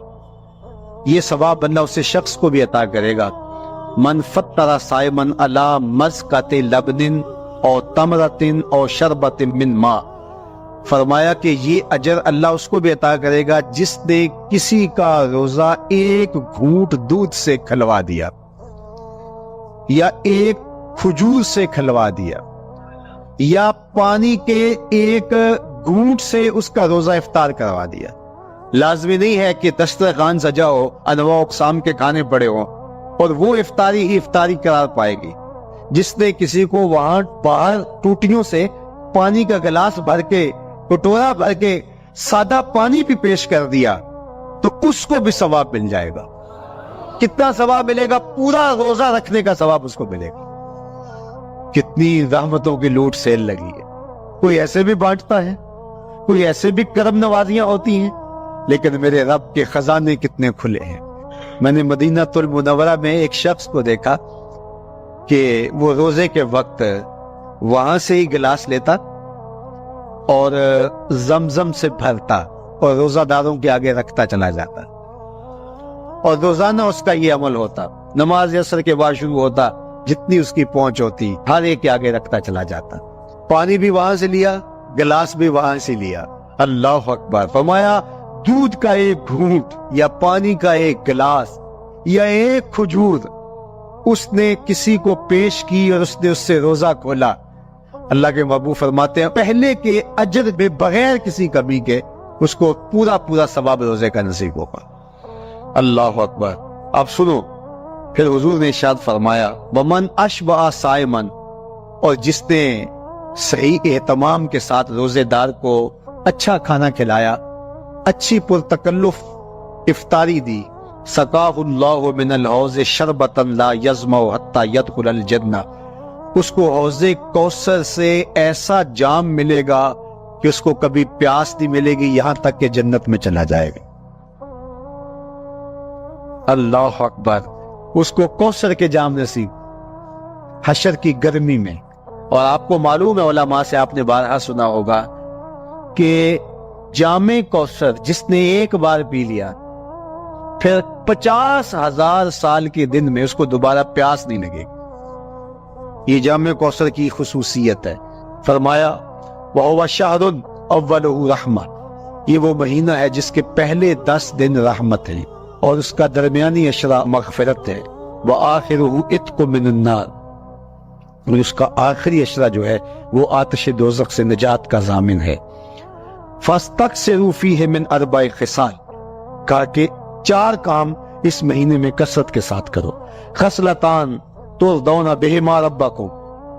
یہ ثواب اللہ اسے شخص کو بھی عطا کرے گا، من فطر صائما علی مزقۃ لبن او تمرۃ او شربۃ من ماء، فرمایا کہ یہ اجر اللہ اس کو بھی عطا کرے گا جس نے کسی کا روزہ 1 گھونٹ دودھ سے کھلوا دیا، یا 1 کھجور سے کھلوا دیا، یا پانی کے 1 گھونٹ سے اس کا روزہ افطار کروا دیا۔ لازمی نہیں ہے کہ دسترخوان سجا ہو، انواع اقسام کے کھانے پڑے ہوں، اور وہ افطاری ہی افطاری قرار پائے گی۔ جس نے کسی کو وہاں باہر ٹوٹیوں سے پانی کا گلاس بھر کے، کٹورا بھر کے سادہ پانی بھی پیش کر دیا، تو اس کو بھی ثواب مل جائے گا۔ کتنا ثواب ملے گا؟ پورا روزہ رکھنے کا ثواب اس کو ملے گا۔ کتنی رحمتوں کی لوٹ سیل لگی ہے، کوئی ایسے بھی بانٹتا ہے، کوئی ایسے بھی کرم نوازیاں ہوتی ہیں، لیکن میرے رب کے خزانے کتنے کھلے ہیں۔ میں نے مدینہ المنورہ میں ایک شخص کو دیکھا کہ وہ روزے کے وقت وہاں سے ہی گلاس لیتا اور زمزم سے بھرتا اور روزہ داروں کے آگے رکھتا چلا جاتا، اور روزانہ اس کا یہ عمل ہوتا۔ نماز عصر کے بعد شروع ہوتا جتنی اس کی پہنچ ہوتی ہر ایک کے آگے رکھتا چلا جاتا. پانی بھی وہاں سے لیا, گلاس بھی وہاں سے لیا. اللہ اکبر. فرمایا دودھ کا ایک گھونٹ یا پانی کا ایک گلاس یا ایک کھجور اس نے کسی کو پیش کی اور اس نے اس سے روزہ کھولا. اللہ کے محبوب فرماتے ہیں پہلے کے اجر میں بغیر کسی کمی کے اس کو پورا ثواب روزے کا نصیب ہوگا. اللہ اکبر. اب سنو, پھر حضور نے ارشاد فرمایا ومن اشبع صائما, اور جس نے صحیح اہتمام کے ساتھ روزے دار کو اچھا کھانا کھلایا, اچھی پرتکلف افطاری دی, سقاہ اللہ من الحوض شربتا لا یظمأ حتی یدخل الجنہ, اس کو حوض کوثر سے ایسا جام ملے گا کہ اس کو کبھی پیاس نہیں ملے گی یہاں تک کہ جنت میں چلا جائے گا. اللہ اکبر. اس کو کوثر کے جام نصیب حشر کی گرمی میں. اور آپ کو معلوم ہے, علماء سے آپ نے بارہا سنا ہوگا کہ جام کوثر جس نے ایک بار پی لیا پھر 50,000 سال کے دن میں اس کو دوبارہ پیاس نہیں لگے گی. یہ جام کوثر کی خصوصیت ہے. فرمایا وَهُوَ شَهْرٌ أَوَّلُهُ رَحْمَةٌ, یہ وہ مہینہ ہے جس کے پہلے 10 دن رحمت ہے اور اس کا درمیانی اشرا مغفرت ہے. وَآخِرُهُ عِتْقٌ مِّنَ النَّارِ, اور اس کا آخری اشرا جو ہے وہ آتش دوزخ سے نجات کا ضامن ہے. فَاسْتَكْثِرُوا فِيهِ مِنْ 4 خِصَالٍ, کہا کہ 4 کام اس مہینے میں کثرت کے ساتھ کرو. خصلتان ترضون بہما ربکم,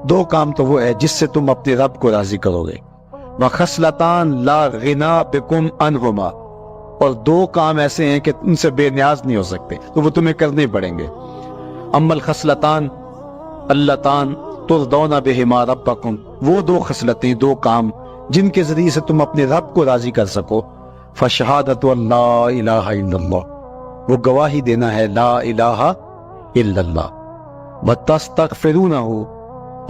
2 کام تو وہ ہے جس سے تم اپنے رب کو راضی کرو گے. وخصلتان لا غنا بکم عنہما, اور 2 کام ایسے ہیں کہ ان سے بے نیاز نہیں ہو سکتے تو وہ تمہیں کرنے پڑیں گے. اما الخصلتان اللتان ترضون بہما ربکم, وہ 2 خصلتیں 2 کام جن کے ذریعے سے تم اپنے رب کو راضی کر سکو. فشہادت لا الہ الا اللہ, وہ گواہی دینا ہے لا الہ الا اللہ. وتستغفرونہ,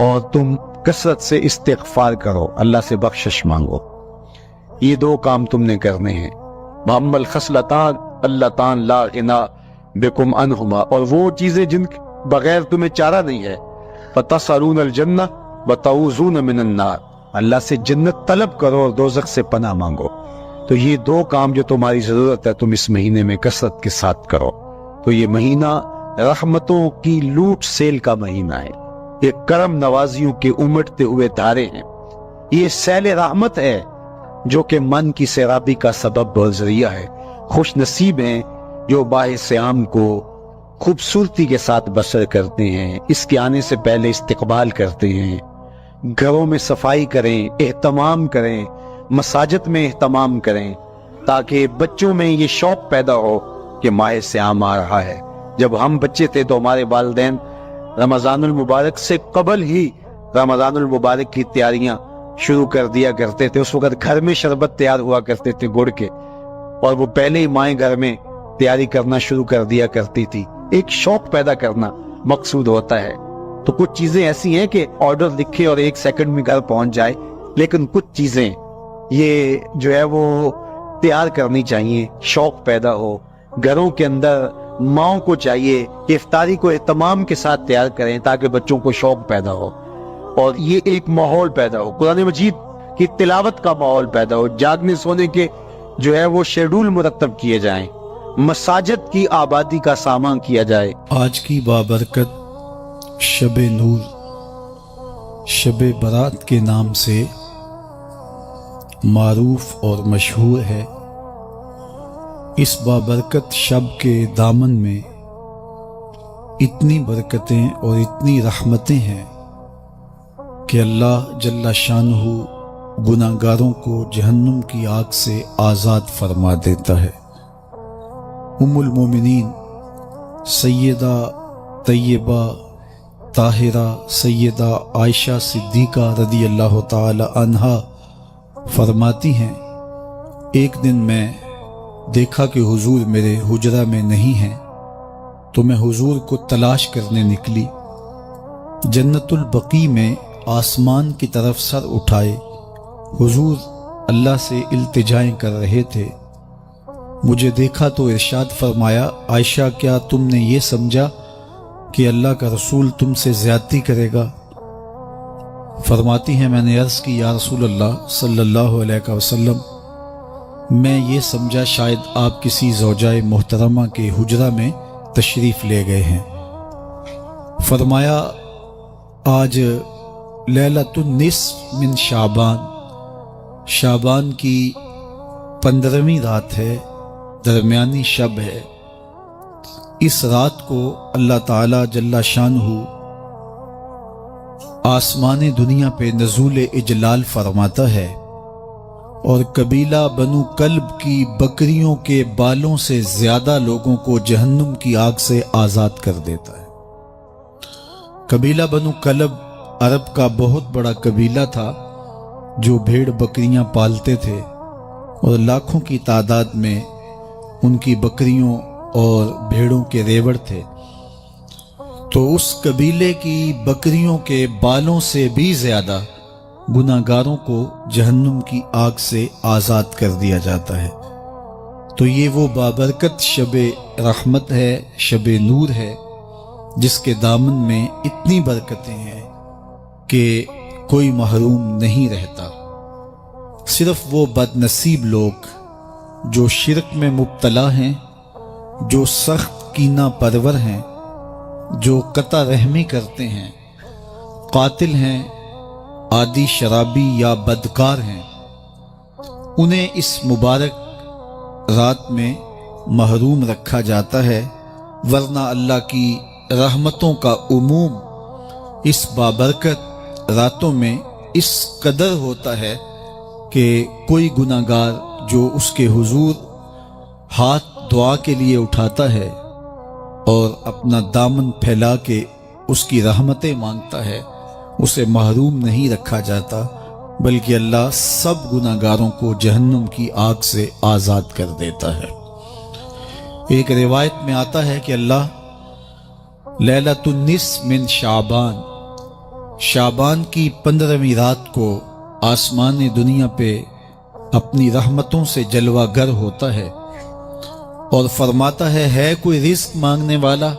اور تم کثرت سے استغفار کرو, اللہ سے بخشش مانگو. یہ 2 کام تم نے کرنے ہیں. وَأَمَّا الْخَصْلَتَانِ اللَّتَانِ لَا غِنَىٰ بِكُمْ عَنْهُمَا, اور وہ چیزیں جن بغیر تمہیں چارہ نہیں ہے. فَتَسْأَلُونَ الْجَنَّةَ وَتَعُوذُونَ مِنَ النَّارِ, اللہ سے جنت طلب کرو اور دوزخ سے پناہ مانگو. تو یہ 2 کام جو تمہاری ضرورت ہے تم اس مہینے میں کثرت کے ساتھ کرو. تو یہ مہینہ رحمتوں کی لوٹ سیل کا مہینہ ہے. یہ کرم نوازیوں کے امٹتے ہوئے دھارے ہیں. یہ سیل رحمت ہے جو کہ من کی سیرابی کا سبب اور ذریعہ ہے. خوش نصیب ہیں جو ماہ صیام کو خوبصورتی کے ساتھ بسر کرتے ہیں, اس کے آنے سے پہلے استقبال کرتے ہیں, گھروں میں صفائی کریں, اہتمام کریں, مساجد میں اہتمام کریں, تاکہ بچوں میں یہ شوق پیدا ہو کہ ماہ صیام آ رہا ہے. جب ہم بچے تھے تو ہمارے والدین رمضان المبارک سے قبل ہی رمضان المبارک کی تیاریاں شروع کر دیا کرتے تھے. اس وقت گھر میں شربت تیار ہوا کرتے تھے گڑ کے, اور وہ پہلے ہی مائیں گھر میں تیاری کرنا شروع کر دیا کرتی تھی. ایک شوق پیدا کرنا مقصود ہوتا ہے. تو کچھ چیزیں ایسی ہیں کہ آرڈر لکھے اور 1 سیکنڈ میں گھر پہنچ جائے, لیکن کچھ چیزیں یہ جو ہے وہ تیار کرنی چاہیے, شوق پیدا ہو. گھروں کے اندر ماؤں کو چاہیے کہ افطاری کو اہتمام کے ساتھ تیار کریں تاکہ بچوں کو شوق پیدا ہو اور یہ ایک ماحول پیدا ہو, قرآن مجید کی تلاوت کا ماحول پیدا ہو, جاگنے سونے کے جو ہے وہ شیڈول مرتب کیے جائیں, مساجد کی آبادی کا سامان کیا جائے. آج کی بابرکت شب نور, شب برات کے نام سے معروف اور مشہور ہے. اس بابرکت شب کے دامن میں اتنی برکتیں اور اتنی رحمتیں ہیں کہ اللہ جل شانہ گناہگاروں کو جہنم کی آگ سے آزاد فرما دیتا ہے. ام المومنین سیدہ طیبہ طاہرہ سیدہ عائشہ صدیقہ رضی اللہ تعالی عنہا فرماتی ہیں, ایک دن میں دیکھا کہ حضور میرے حجرہ میں نہیں ہیں, تو میں حضور کو تلاش کرنے نکلی. جنت البقیع میں آسمان کی طرف سر اٹھائے حضور اللہ سے التجائیں کر رہے تھے. مجھے دیکھا تو ارشاد فرمایا, عائشہ کیا تم نے یہ سمجھا کہ اللہ کا رسول تم سے زیادتی کرے گا؟ فرماتی ہیں میں نے عرض کی یا رسول اللہ صلی اللہ علیہ وسلم، میں یہ سمجھا شاید آپ کسی زوجائے محترمہ کے حجرہ میں تشریف لے گئے ہیں۔ فرمایا آج لیلۃ النصف من شعبان، شعبان کی 15ویں رات ہے، درمیانی شب ہے۔ اس رات کو اللہ تعالی جل شانہ آسمان دنیا پہ نزول اجلال فرماتا ہے اور قبیلہ بنو کلب کی بکریوں کے بالوں سے زیادہ لوگوں کو جہنم کی آگ سے آزاد کر دیتا ہے۔ قبیلہ بنو کلب عرب کا بہت بڑا قبیلہ تھا جو بھیڑ بکریاں پالتے تھے اور لاکھوں کی تعداد میں ان کی بکریوں اور بھیڑوں کے ریوڑ تھے۔ تو اس قبیلے کی بکریوں کے بالوں سے بھی زیادہ گناہگاروں کو جہنم کی آگ سے آزاد کر دیا جاتا ہے۔ تو یہ وہ بابرکت شب رحمت ہے، شب نور ہے، جس کے دامن میں اتنی برکتیں ہیں کہ کوئی محروم نہیں رہتا۔ صرف وہ بد نصیب لوگ جو شرک میں مبتلا ہیں، جو سخت کینہ پرور ہیں، جو قطع رحمی کرتے ہیں، قاتل ہیں، عادی شرابی یا بدکار ہیں، انہیں اس مبارک رات میں محروم رکھا جاتا ہے، ورنہ اللہ کی رحمتوں کا عموم اس بابرکت راتوں میں اس قدر ہوتا ہے کہ کوئی گناہگار جو اس کے حضور ہاتھ دعا کے لیے اٹھاتا ہے اور اپنا دامن پھیلا کے اس کی رحمتیں مانگتا ہے، اسے محروم نہیں رکھا جاتا، بلکہ اللہ سب گناہگاروں کو جہنم کی آگ سے آزاد کر دیتا ہے۔ ایک روایت میں آتا ہے کہ اللہ لیلۃ النصف من شعبان، شعبان کی 15ویں رات کو آسمان دنیا پہ اپنی رحمتوں سے جلوہ گر ہوتا ہے اور فرماتا ہے کوئی رزق مانگنے والا،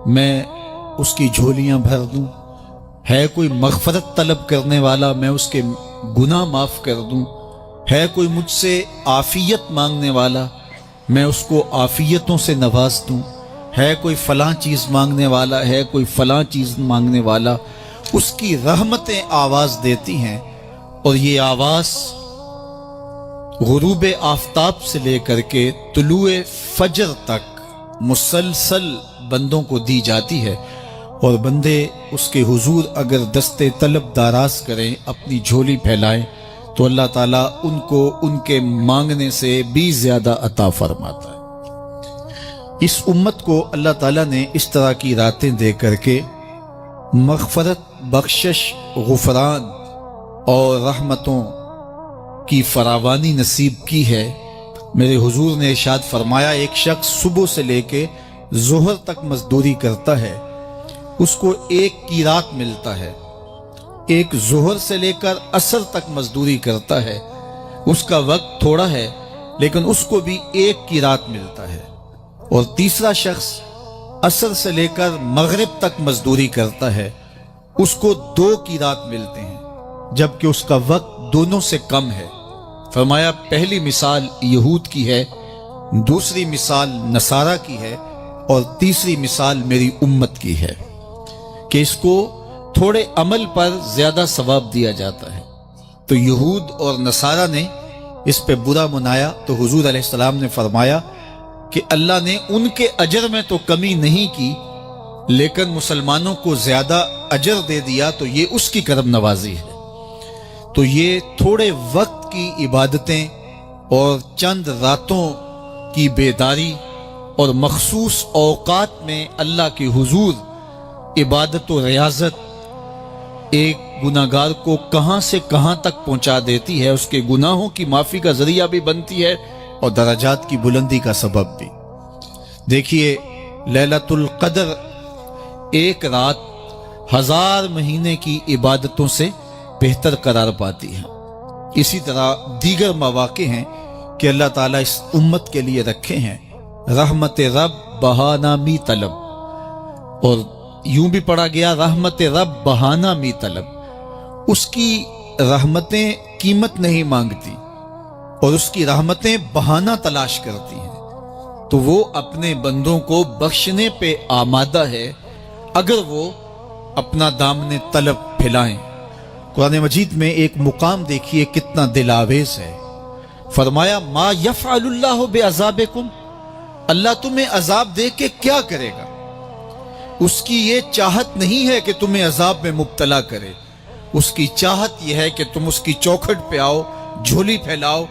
میں اس کی جھولیاں بھر دوں، ہے کوئی مغفرت طلب کرنے والا، میں اس کے گناہ معاف کر دوں، ہے کوئی مجھ سے عافیت مانگنے والا، میں اس کو عافیتوں سے نواز دوں، ہے کوئی فلاں چیز مانگنے والا، ہے کوئی فلاں چیز مانگنے والا۔ اس کی رحمتیں آواز دیتی ہیں اور یہ آواز غروب آفتاب سے لے کر کے طلوع فجر تک مسلسل بندوں کو دی جاتی ہے، اور بندے اس کے حضور اگر دستے طلب دراز کریں، اپنی جھولی پھیلائیں، تو اللہ تعالیٰ ان کو ان کے مانگنے سے بھی زیادہ عطا فرماتا ہے۔ اس امت کو اللہ تعالیٰ نے اس طرح کی راتیں دے کر کے مغفرت، بخشش، غفران اور رحمتوں کی فراوانی نصیب کی ہے۔ میرے حضور نے ارشاد فرمایا ایک شخص صبح سے لے کے ظہر تک مزدوری کرتا ہے، اس کو ایک قیراط ملتا ہے۔ ایک ظہر سے لے کر عصر تک مزدوری کرتا ہے، اس کا وقت تھوڑا ہے لیکن اس کو بھی ایک قیراط ملتا ہے۔ اور تیسرا شخص عصر سے لے کر مغرب تک مزدوری کرتا ہے، اس کو 2 قیراط ملتے ہیں، جبکہ اس کا وقت دونوں سے کم ہے۔ فرمایا پہلی مثال یہود کی ہے، دوسری مثال نصارہ کی ہے، اور تیسری مثال میری امت کی ہے کہ اس کو تھوڑے عمل پر زیادہ ثواب دیا جاتا ہے۔ تو یہود اور نصارہ نے اس پہ برا منایا، تو حضور علیہ السلام نے فرمایا کہ اللہ نے ان کے اجر میں تو کمی نہیں کی، لیکن مسلمانوں کو زیادہ اجر دے دیا، تو یہ اس کی کرم نوازی ہے۔ تو یہ تھوڑے وقت کی عبادتیں اور چند راتوں کی بیداری اور مخصوص اوقات میں اللہ کے حضور عبادت و ریاضت ایک گناہگار کو کہاں سے کہاں تک پہنچا دیتی ہے، اس کے گناہوں کی معافی کا ذریعہ بھی بنتی ہے اور درجات کی بلندی کا سبب بھی۔ دیکھیے لیلۃ القدر ایک رات 1000 مہینے کی عبادتوں سے بہتر قرار پاتی ہے۔ اسی طرح دیگر مواقع ہیں کہ اللہ تعالیٰ اس امت کے لیے رکھے ہیں۔ رحمت رب بہانامی طلب، اور یوں بھی پڑھا گیا رحمت رب بہانہ می طلب، اس کی رحمتیں قیمت نہیں مانگتی اور اس کی رحمتیں بہانہ تلاش کرتی ہیں، تو وہ اپنے بندوں کو بخشنے پہ آمادہ ہے اگر وہ اپنا دامن طلب پھیلائیں۔ قرآن مجید میں ایک مقام دیکھیے کتنا دل آویز ہے، فرمایا ما یفعل اللہ بعذابکم، اللہ تمہیں عذاب دے کے کیا کرے گا؟ اس کی یہ چاہت نہیں ہے کہ تمہیں عذاب میں مبتلا کرے، اس کی چاہت یہ ہے کہ تم اس کی چوکھٹ پہ آؤ، جھولی پھیلاؤ،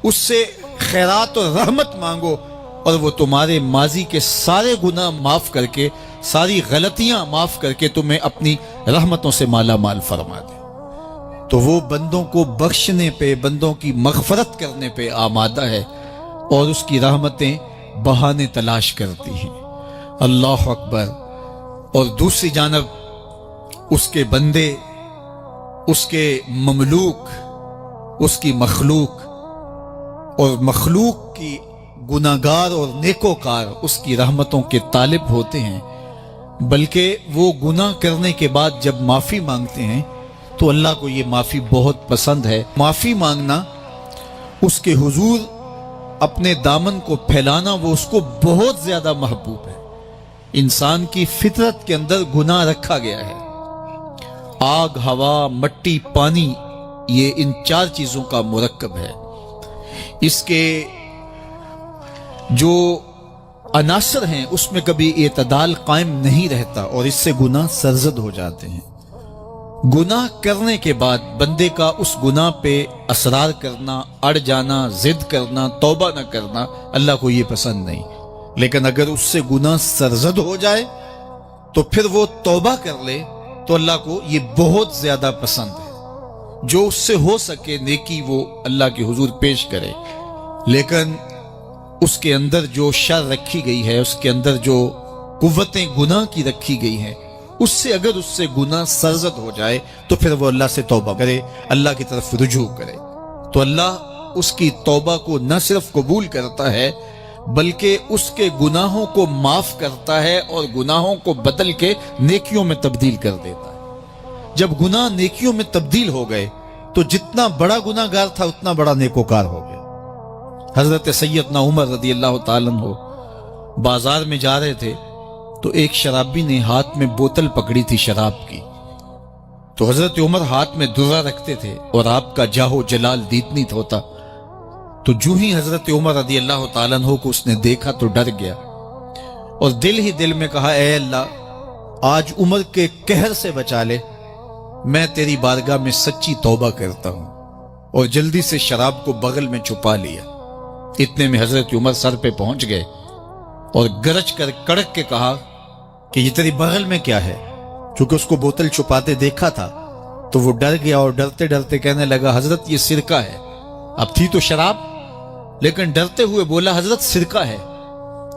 اس سے خیرات اور رحمت مانگو، اور وہ تمہارے ماضی کے سارے گناہ معاف کر کے، ساری غلطیاں معاف کر کے تمہیں اپنی رحمتوں سے مالا مال فرما دے۔ تو وہ بندوں کو بخشنے پہ، بندوں کی مغفرت کرنے پہ آمادہ ہے اور اس کی رحمتیں بہانے تلاش کرتی ہیں۔ اللہ اکبر۔ اور دوسری جانب اس کے بندے، اس کے مملوک، اس کی مخلوق، اور مخلوق کی گناہگار اور نیکوکار اس کی رحمتوں کے طالب ہوتے ہیں، بلکہ وہ گناہ کرنے کے بعد جب معافی مانگتے ہیں تو اللہ کو یہ معافی بہت پسند ہے۔ معافی مانگنا، اس کے حضور اپنے دامن کو پھیلانا، وہ اس کو بہت زیادہ محبوب ہے۔ انسان کی فطرت کے اندر گناہ رکھا گیا ہے، آگ، ہوا، مٹی، پانی، یہ ان چار چیزوں کا مرکب ہے۔ اس کے جو عناصر ہیں اس میں کبھی اعتدال قائم نہیں رہتا اور اس سے گناہ سرزد ہو جاتے ہیں۔ گناہ کرنے کے بعد بندے کا اس گناہ پہ اصرار کرنا، اڑ جانا، ضد کرنا، توبہ نہ کرنا، اللہ کو یہ پسند نہیں۔ لیکن اگر اس سے گناہ سرزد ہو جائے تو پھر وہ توبہ کر لے تو اللہ کو یہ بہت زیادہ پسند ہے۔ جو اس سے ہو سکے نیکی وہ اللہ کے حضور پیش کرے، لیکن اس کے اندر جو شر رکھی گئی ہے، اس کے اندر جو قوتیں گناہ کی رکھی گئی ہیں، اس سے اگر اس سے گناہ سرزد ہو جائے تو پھر وہ اللہ سے توبہ کرے، اللہ کی طرف رجوع کرے، تو اللہ اس کی توبہ کو نہ صرف قبول کرتا ہے بلکہ اس کے گناہوں کو معاف کرتا ہے اور گناہوں کو بدل کے نیکیوں میں تبدیل کر دیتا ہے۔ جب گناہ نیکیوں میں تبدیل ہو گئے تو جتنا بڑا گناہ گار تھا اتنا بڑا نیکوکار ہو گیا۔ حضرت سیدنا عمر رضی اللہ تعالیٰ عنہ بازار میں جا رہے تھے تو ایک شرابی نے ہاتھ میں بوتل پکڑی تھی شراب کی، تو حضرت عمر ہاتھ میں درہ رکھتے تھے اور آپ کا جاہو جلال دیدنیت ہوتا، تو جو ہی حضرت عمر رضی اللہ تعالیٰ عنہ کو اس نے دیکھا تو ڈر گیا اور دل ہی دل میں کہا اے اللہ آج عمر کے قہر سے بچا لے، میں تیری بارگاہ میں سچی توبہ کرتا ہوں، اور جلدی سے شراب کو بغل میں چھپا لیا۔ اتنے میں حضرت عمر سر پہ پہنچ گئے اور گرج کر کڑک کے کہا کہ یہ تیری بغل میں کیا ہے؟ چونکہ اس کو بوتل چھپاتے دیکھا تھا تو وہ ڈر گیا اور ڈرتے ڈرتے کہنے لگا حضرت یہ سرکہ ہے۔ اب تھی تو شراب، لیکن ڈرتے ہوئے بولا حضرت سرکہ ہے۔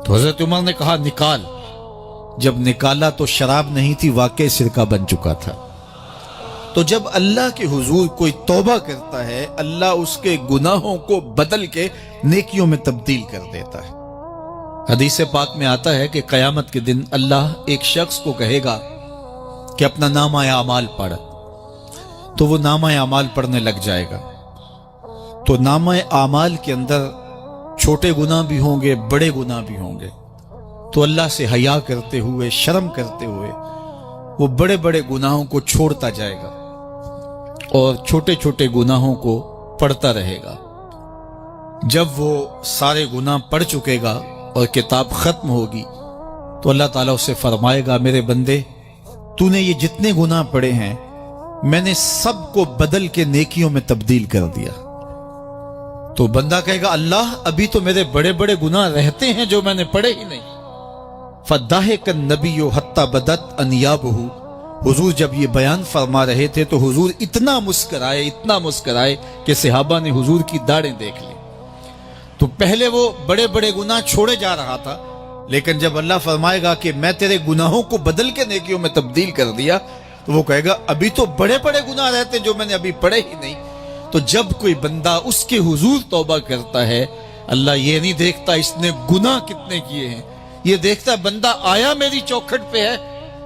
تو حضرت عمر نے کہا نکال۔ جب نکالا تو شراب نہیں تھی، واقعی سرکہ بن چکا تھا۔ تو جب اللہ کے حضور کوئی توبہ کرتا ہے، اللہ اس کے گناہوں کو بدل کے نیکیوں میں تبدیل کر دیتا ہے۔ حدیث پاک میں آتا ہے کہ قیامت کے دن اللہ ایک شخص کو کہے گا کہ اپنا نامہ اعمال پڑھ، تو وہ نامہ اعمال پڑھنے لگ جائے گا۔ تو نامہ اعمال کے اندر چھوٹے گناہ بھی ہوں گے، بڑے گناہ بھی ہوں گے، تو اللہ سے حیا کرتے ہوئے، شرم کرتے ہوئے وہ بڑے بڑے گناہوں کو چھوڑتا جائے گا اور چھوٹے چھوٹے گناہوں کو پڑھتا رہے گا۔ جب وہ سارے گناہ پڑھ چکے گا اور کتاب ختم ہوگی تو اللہ تعالیٰ اسے فرمائے گا میرے بندے تو نے یہ جتنے گناہ پڑھے ہیں میں نے سب کو بدل کے نیکیوں میں تبدیل کر دیا۔ تو بندہ کہے گا اللہ ابھی تو میرے بڑے بڑے گناہ رہتے ہیں جو میں نے پڑھے ہی نہیں۔ فَضَحِكَ النَّبِيُّ حَتَّى بَدَتْ أَنْيَابُهُ، حضور جب یہ بیان فرما رہے تھے تو حضور اتنا مسکرائے کہ صحابہ نے حضور کی داڑھیں دیکھ لی۔ تو پہلے وہ بڑے بڑے گناہ چھوڑے جا رہا تھا، لیکن جب اللہ فرمائے گا کہ میں تیرے گناہوں کو بدل کے نیکیوں میں تبدیل کر دیا تو وہ کہے گا ابھی تو بڑے بڑے گناہ رہتے جو میں نے ابھی پڑھے ہی نہیں۔ تو جب کوئی بندہ اس کے حضور توبہ کرتا ہے، اللہ یہ نہیں دیکھتا اس نے گناہ کتنے کیے ہیں، یہ دیکھتا ہے بندہ آیا میری چوکھٹ پہ ہے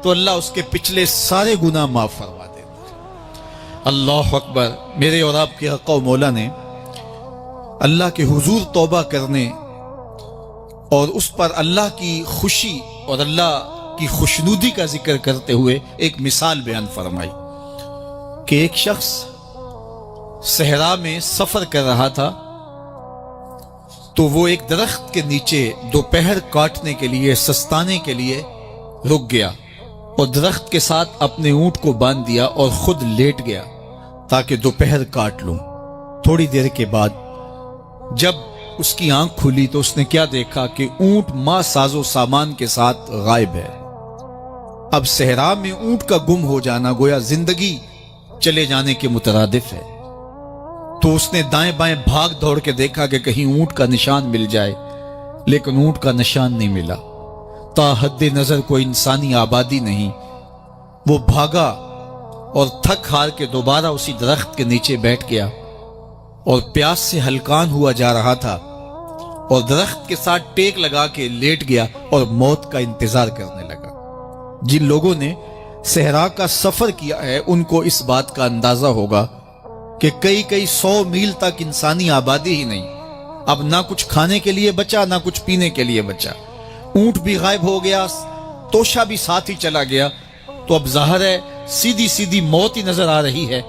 تو اللہ اس کے پچھلے سارے گناہ معاف فرما دیتا ہے۔ اللہ اکبر۔ میرے اور آپ کے آقا و مولا نے اللہ کے حضور توبہ کرنے اور اس پر اللہ کی خوشی اور اللہ کی خوشنودی کا ذکر کرتے ہوئے ایک مثال بیان فرمائی کہ ایک شخص صحرا میں سفر کر رہا تھا، تو وہ ایک درخت کے نیچے دوپہر کاٹنے کے لیے، سستانے کے لیے رک گیا اور درخت کے ساتھ اپنے اونٹ کو باندھ دیا اور خود لیٹ گیا تاکہ دوپہر کاٹ لوں۔ تھوڑی دیر کے بعد جب اس کی آنکھ کھلی تو اس نے کیا دیکھا کہ اونٹ ماں ساز و سامان کے ساتھ غائب ہے۔ اب صحرا میں اونٹ کا گم ہو جانا گویا زندگی چلے جانے کے مترادف ہے۔ تو اس نے دائیں بائیں بھاگ دوڑ کے دیکھا کہ کہیں اونٹ کا نشان مل جائے، لیکن اونٹ کا نشان نہیں ملا۔ تا حد نظر کوئی انسانی آبادی نہیں۔ وہ بھاگا اور تھک ہار کے دوبارہ اسی درخت کے نیچے بیٹھ گیا اور پیاس سے ہلکان ہوا جا رہا تھا اور درخت کے ساتھ ٹیک لگا کے لیٹ گیا اور موت کا انتظار کرنے لگا۔ جن لوگوں نے صحرا کا سفر کیا ہے ان کو اس بات کا اندازہ ہوگا کہ کئی 100 میل تک انسانی آبادی ہی نہیں، اب نہ کچھ کھانے کے لیے بچا نہ کچھ پینے کے لیے بچا، اونٹ بھی غائب ہو گیا، توشا بھی ساتھ ہی چلا گیا، تو اب ظاہر ہے سیدھی موت ہی نظر آ رہی ہے۔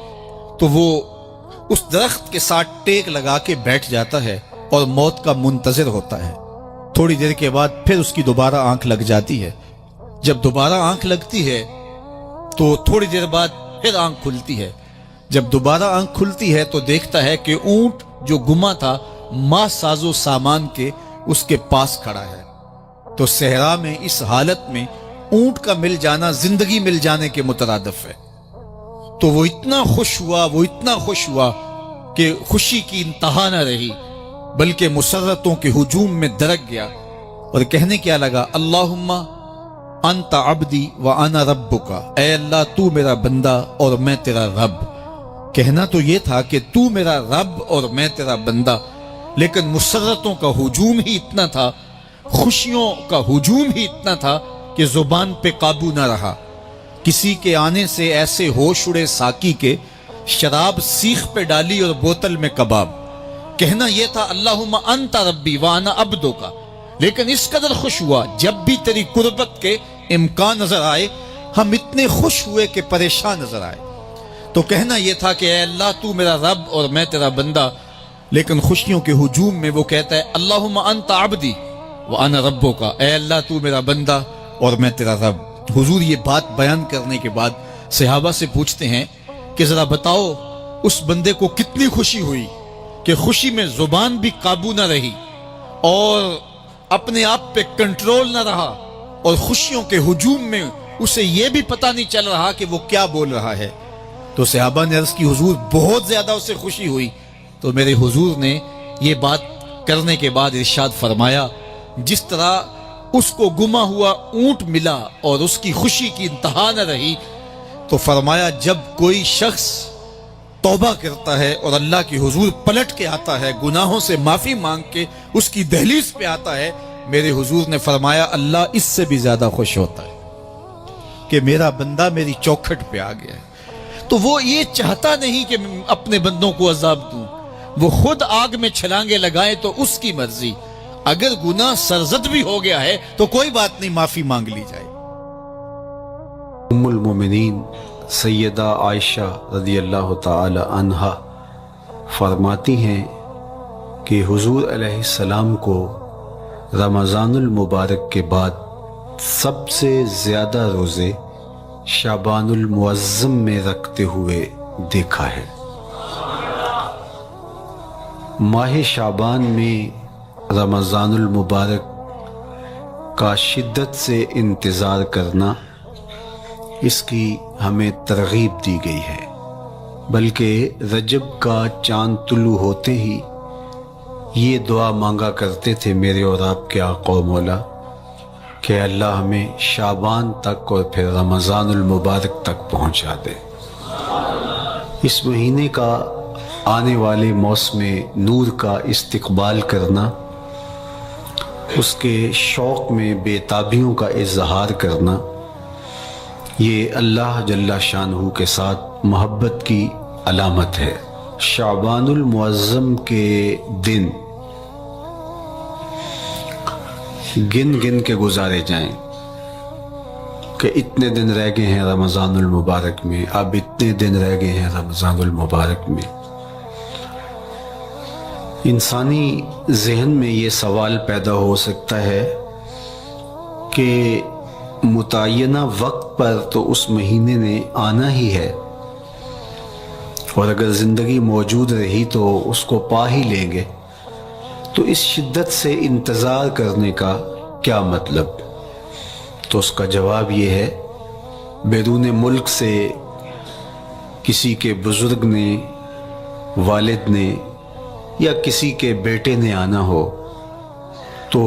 تو وہ اس درخت کے ساتھ ٹیک لگا کے بیٹھ جاتا ہے اور موت کا منتظر ہوتا ہے۔ تھوڑی دیر کے بعد پھر اس کی دوبارہ آنکھ لگ جاتی ہے۔ جب دوبارہ آنکھ لگتی ہے تو تھوڑی دیر بعد پھر آنکھ کھلتی ہے۔ جب دوبارہ آنکھ کھلتی ہے تو دیکھتا ہے کہ اونٹ جو گما تھا ماں ساز و سامان کے اس کے پاس کھڑا ہے۔ تو صحرا میں اس حالت میں اونٹ کا مل جانا زندگی مل جانے کے مترادف ہے۔ تو وہ اتنا خوش ہوا کہ خوشی کی انتہا نہ رہی، بلکہ مسرتوں کے ہجوم میں درک گیا اور کہنے کیا لگا، اللہم انت عبدی وانا ربک، اے اللہ تو میرا بندہ اور میں تیرا رب۔ کہنا تو یہ تھا کہ تو میرا رب اور میں تیرا بندہ، لیکن مسرتوں کا ہجوم ہی اتنا تھا، خوشیوں کا ہجوم ہی اتنا تھا کہ زبان پہ قابو نہ رہا۔ کسی کے آنے سے ایسے ہوش اڑے ساقی کے، شراب سیخ پہ ڈالی اور بوتل میں کباب۔ کہنا یہ تھا اللہم انت ربی وانا عبدک، لیکن اس قدر خوش ہوا جب بھی تیری قربت کے امکان نظر آئے ہم اتنے خوش ہوئے کہ پریشان نظر آئے۔ تو کہنا یہ تھا کہ اے اللہ تو میرا رب اور میں تیرا بندہ، لیکن خوشیوں کے ہجوم میں وہ کہتا ہے اللہم انت عبدی وانا ربک، اے اللہ تو میرا بندہ اور میں تیرا رب۔ حضور یہ بات بیان کرنے کے بعد صحابہ سے پوچھتے ہیں کہ ذرا بتاؤ اس بندے کو کتنی خوشی ہوئی کہ خوشی میں زبان بھی قابو نہ رہی اور اپنے آپ پہ کنٹرول نہ رہا، اور خوشیوں کے ہجوم میں اسے یہ بھی پتہ نہیں چل رہا کہ وہ کیا بول رہا ہے۔ تو صحابہ نے عرض کی حضور بہت زیادہ اسے خوشی ہوئی۔ تو میرے حضور نے یہ بات کرنے کے بعد ارشاد فرمایا، جس طرح اس کو گما ہوا اونٹ ملا اور اس کی خوشی کی انتہا نہ رہی، تو فرمایا جب کوئی شخص توبہ کرتا ہے اور اللہ کی حضور پلٹ کے آتا ہے، گناہوں سے معافی مانگ کے اس کی دہلیز پہ آتا ہے، میرے حضور نے فرمایا اللہ اس سے بھی زیادہ خوش ہوتا ہے کہ میرا بندہ میری چوکھٹ پہ آ گیا ہے۔ تو وہ یہ چاہتا نہیں کہ اپنے بندوں کو عذاب دوں، وہ خود آگ میں چھلانگے لگائے تو اس کی مرضی، اگر گناہ سرزد بھی ہو گیا ہے تو کوئی بات نہیں، معافی مانگ لی جائے۔ ام المومنین سیدہ عائشہ رضی اللہ تعالی عنہا فرماتی ہیں کہ حضور علیہ السلام کو رمضان المبارک کے بعد سب سے زیادہ روزے شعبان المعظم میں رکھتے ہوئے دیکھا ہے۔ ماہ شعبان میں رمضان المبارک کا شدت سے انتظار کرنا، اس کی ہمیں ترغیب دی گئی ہے، بلکہ رجب کا چاند طلوع ہوتے ہی یہ دعا مانگا کرتے تھے میرے اور آپ کے آقا و مولا کہ اللہ ہمیں شعبان تک اور پھر رمضان المبارک تک پہنچا دے۔ اس مہینے کا آنے والے موسم نور کا استقبال کرنا، اس کے شوق میں بے تابیوں کا اظہار کرنا، یہ اللہ جل شانہ کے ساتھ محبت کی علامت ہے۔ شعبان المعظم کے دن گن گن کے گزارے جائیں کہ اتنے دن رہ گئے ہیں رمضان المبارک میں، اب اتنے دن رہ گئے ہیں رمضان المبارک میں۔ انسانی ذہن میں یہ سوال پیدا ہو سکتا ہے کہ متعینہ وقت پر تو اس مہینے نے آنا ہی ہے، اور اگر زندگی موجود رہی تو اس کو پا ہی لیں گے، تو اس شدت سے انتظار کرنے کا کیا مطلب؟ تو اس کا جواب یہ ہے، بیرون ملک سے کسی کے بزرگ نے، والد نے یا کسی کے بیٹے نے آنا ہو تو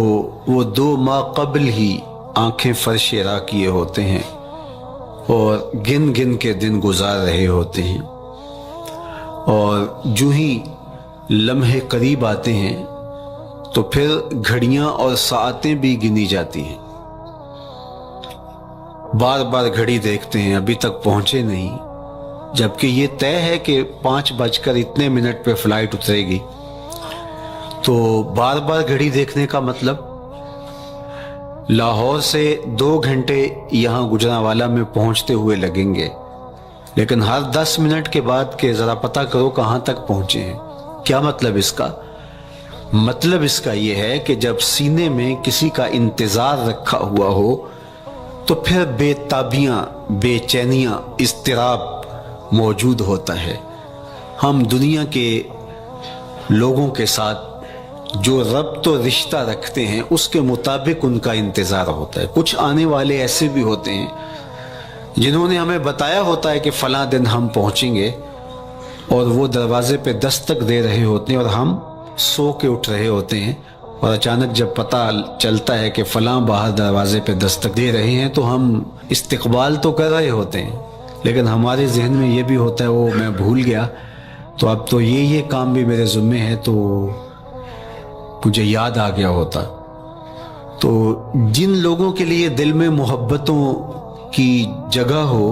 وہ 2 ماہ قبل ہی آنکھیں فرش راہ کیے ہوتے ہیں اور گن گن کے دن گزار رہے ہوتے ہیں، اور جو ہی لمحے قریب آتے ہیں تو پھر گھڑیاں اور ساعتیں بھی گنی جاتی ہیں۔ بار بار گھڑی دیکھتے ہیں، ابھی تک پہنچے نہیں، جبکہ یہ طے ہے کہ 5:00 پہ فلائٹ اترے گی۔ تو بار بار گھڑی دیکھنے کا مطلب، لاہور سے 2 گھنٹے یہاں گجرانوالہ میں پہنچتے ہوئے لگیں گے، لیکن ہر 10 منٹ کے بعد کہ ذرا پتہ کرو کہاں تک پہنچے ہیں۔ کیا مطلب اس کا؟ مطلب اس کا یہ ہے کہ جب سینے میں کسی کا انتظار رکھا ہوا ہو تو پھر بے تابیاں، بے چینیاں، اضطراب موجود ہوتا ہے۔ ہم دنیا کے لوگوں کے ساتھ جو ربط و رشتہ رکھتے ہیں اس کے مطابق ان کا انتظار ہوتا ہے۔ کچھ آنے والے ایسے بھی ہوتے ہیں جنہوں نے ہمیں بتایا ہوتا ہے کہ فلاں دن ہم پہنچیں گے، اور وہ دروازے پہ دستک دے رہے ہوتے ہیں اور ہم سو کے اٹھ رہے ہوتے ہیں، اور اچانک جب پتہ چلتا ہے کہ فلاں باہر دروازے پہ دستک دے رہے ہیں تو ہم استقبال تو کر رہے ہوتے ہیں، لیکن ہمارے ذہن میں یہ بھی ہوتا ہے وہ میں بھول گیا، تو اب تو یہ کام بھی میرے ذمے ہے، تو مجھے یاد آ گیا ہوتا۔ تو جن لوگوں کے لیے دل میں محبتوں کی جگہ ہو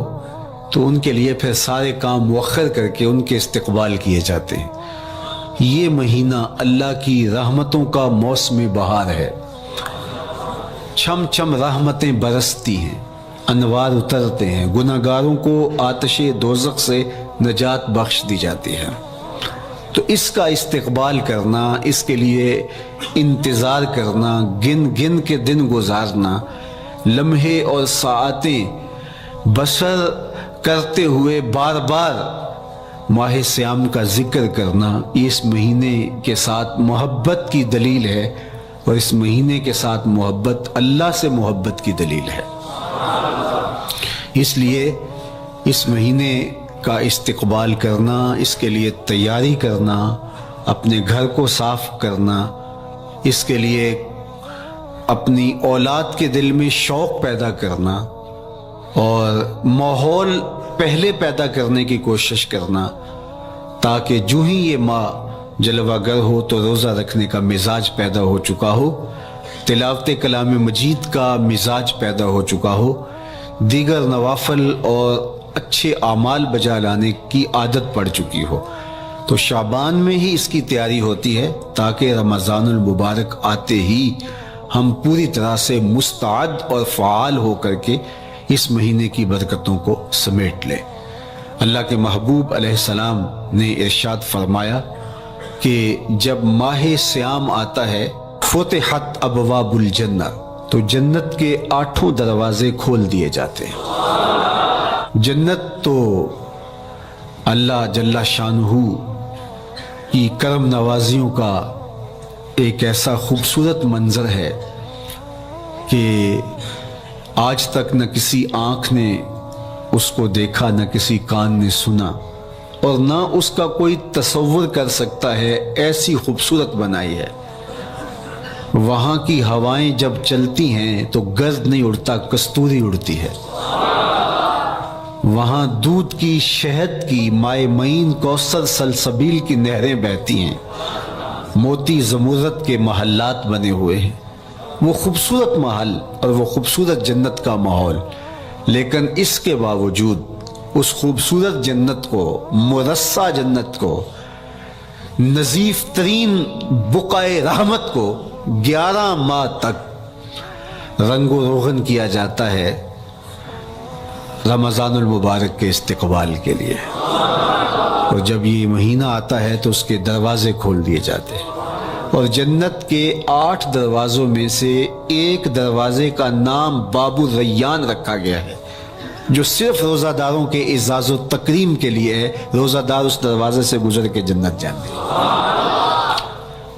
تو ان کے لیے پھر سارے کام مؤخر کر کے ان کے استقبال کیے جاتے ہیں۔ یہ مہینہ اللہ کی رحمتوں کا موسم بہار ہے، چھم چھم رحمتیں برستی ہیں، انوار اترتے ہیں، گناہگاروں کو آتش دوزخ سے نجات بخش دی جاتی ہے۔ تو اس کا استقبال کرنا، اس کے لیے انتظار کرنا، گن گن کے دن گزارنا، لمحے اور ساعتیں بسر کرتے ہوئے بار بار ماہ سیام کا ذکر کرنا، یہ اس مہینے کے ساتھ محبت کی دلیل ہے، اور اس مہینے کے ساتھ محبت اللہ سے محبت کی دلیل ہے۔ اس لیے اس مہینے کا استقبال کرنا، اس کے لیے تیاری کرنا، اپنے گھر کو صاف کرنا، اس کے لیے اپنی اولاد کے دل میں شوق پیدا کرنا اور ماحول پہلے پیدا کرنے کی کوشش کرنا، تاکہ جو ہی یہ ماہ جلوہ گر ہو تو روزہ رکھنے کا مزاج پیدا ہو چکا ہو، تلاوت کلام مجید کا مزاج پیدا ہو چکا ہو، دیگر نوافل اور اچھے اعمال بجا لانے کی عادت پڑ چکی ہو۔ تو شعبان میں ہی اس کی تیاری ہوتی ہے تاکہ رمضان المبارک آتے ہی ہم پوری طرح سے مستعد اور فعال ہو کر کے اس مہینے کی برکتوں کو سمیٹ لیں۔ اللہ کے محبوب علیہ السلام نے ارشاد فرمایا کہ جب ماہ سیام آتا ہے فتحت ابواب الجنہ، تو جنت کے 8 دروازے کھول دیے جاتے ہیں۔ جنت تو اللہ جل شانہ کی کرم نوازیوں کا ایک ایسا خوبصورت منظر ہے کہ آج تک نہ کسی آنکھ نے اس کو دیکھا، نہ کسی کان نے سنا، اور نہ اس کا کوئی تصور کر سکتا ہے، ایسی خوبصورت بنائی ہے۔ وہاں کی ہوائیں جب چلتی ہیں تو گرد نہیں اڑتا، کستوری اڑتی ہے۔ وہاں دودھ کی، شہد کی، مائے معین، کوثر، سلسبیل کی نہریں بہتی ہیں، موتی زمرد کے محلات بنے ہوئے ہیں۔ وہ خوبصورت محل اور وہ خوبصورت جنت کا ماحول لیکن اس کے باوجود اس خوبصورت جنت کو، مرصع جنت کو، نظیف ترین بقعۂ رحمت کو 11 ماہ تک رنگ و روغن کیا جاتا ہے رمضان المبارک کے استقبال کے لیے. اور جب یہ مہینہ آتا ہے تو اس کے دروازے کھول دیے جاتے ہیں، اور جنت کے 8 دروازوں میں سے ایک دروازے کا نام باب الریان رکھا گیا ہے، جو صرف روزہ داروں کے اعزاز و تکریم کے لیے ہے. روزہ دار اس دروازے سے گزر کے جنت جانے.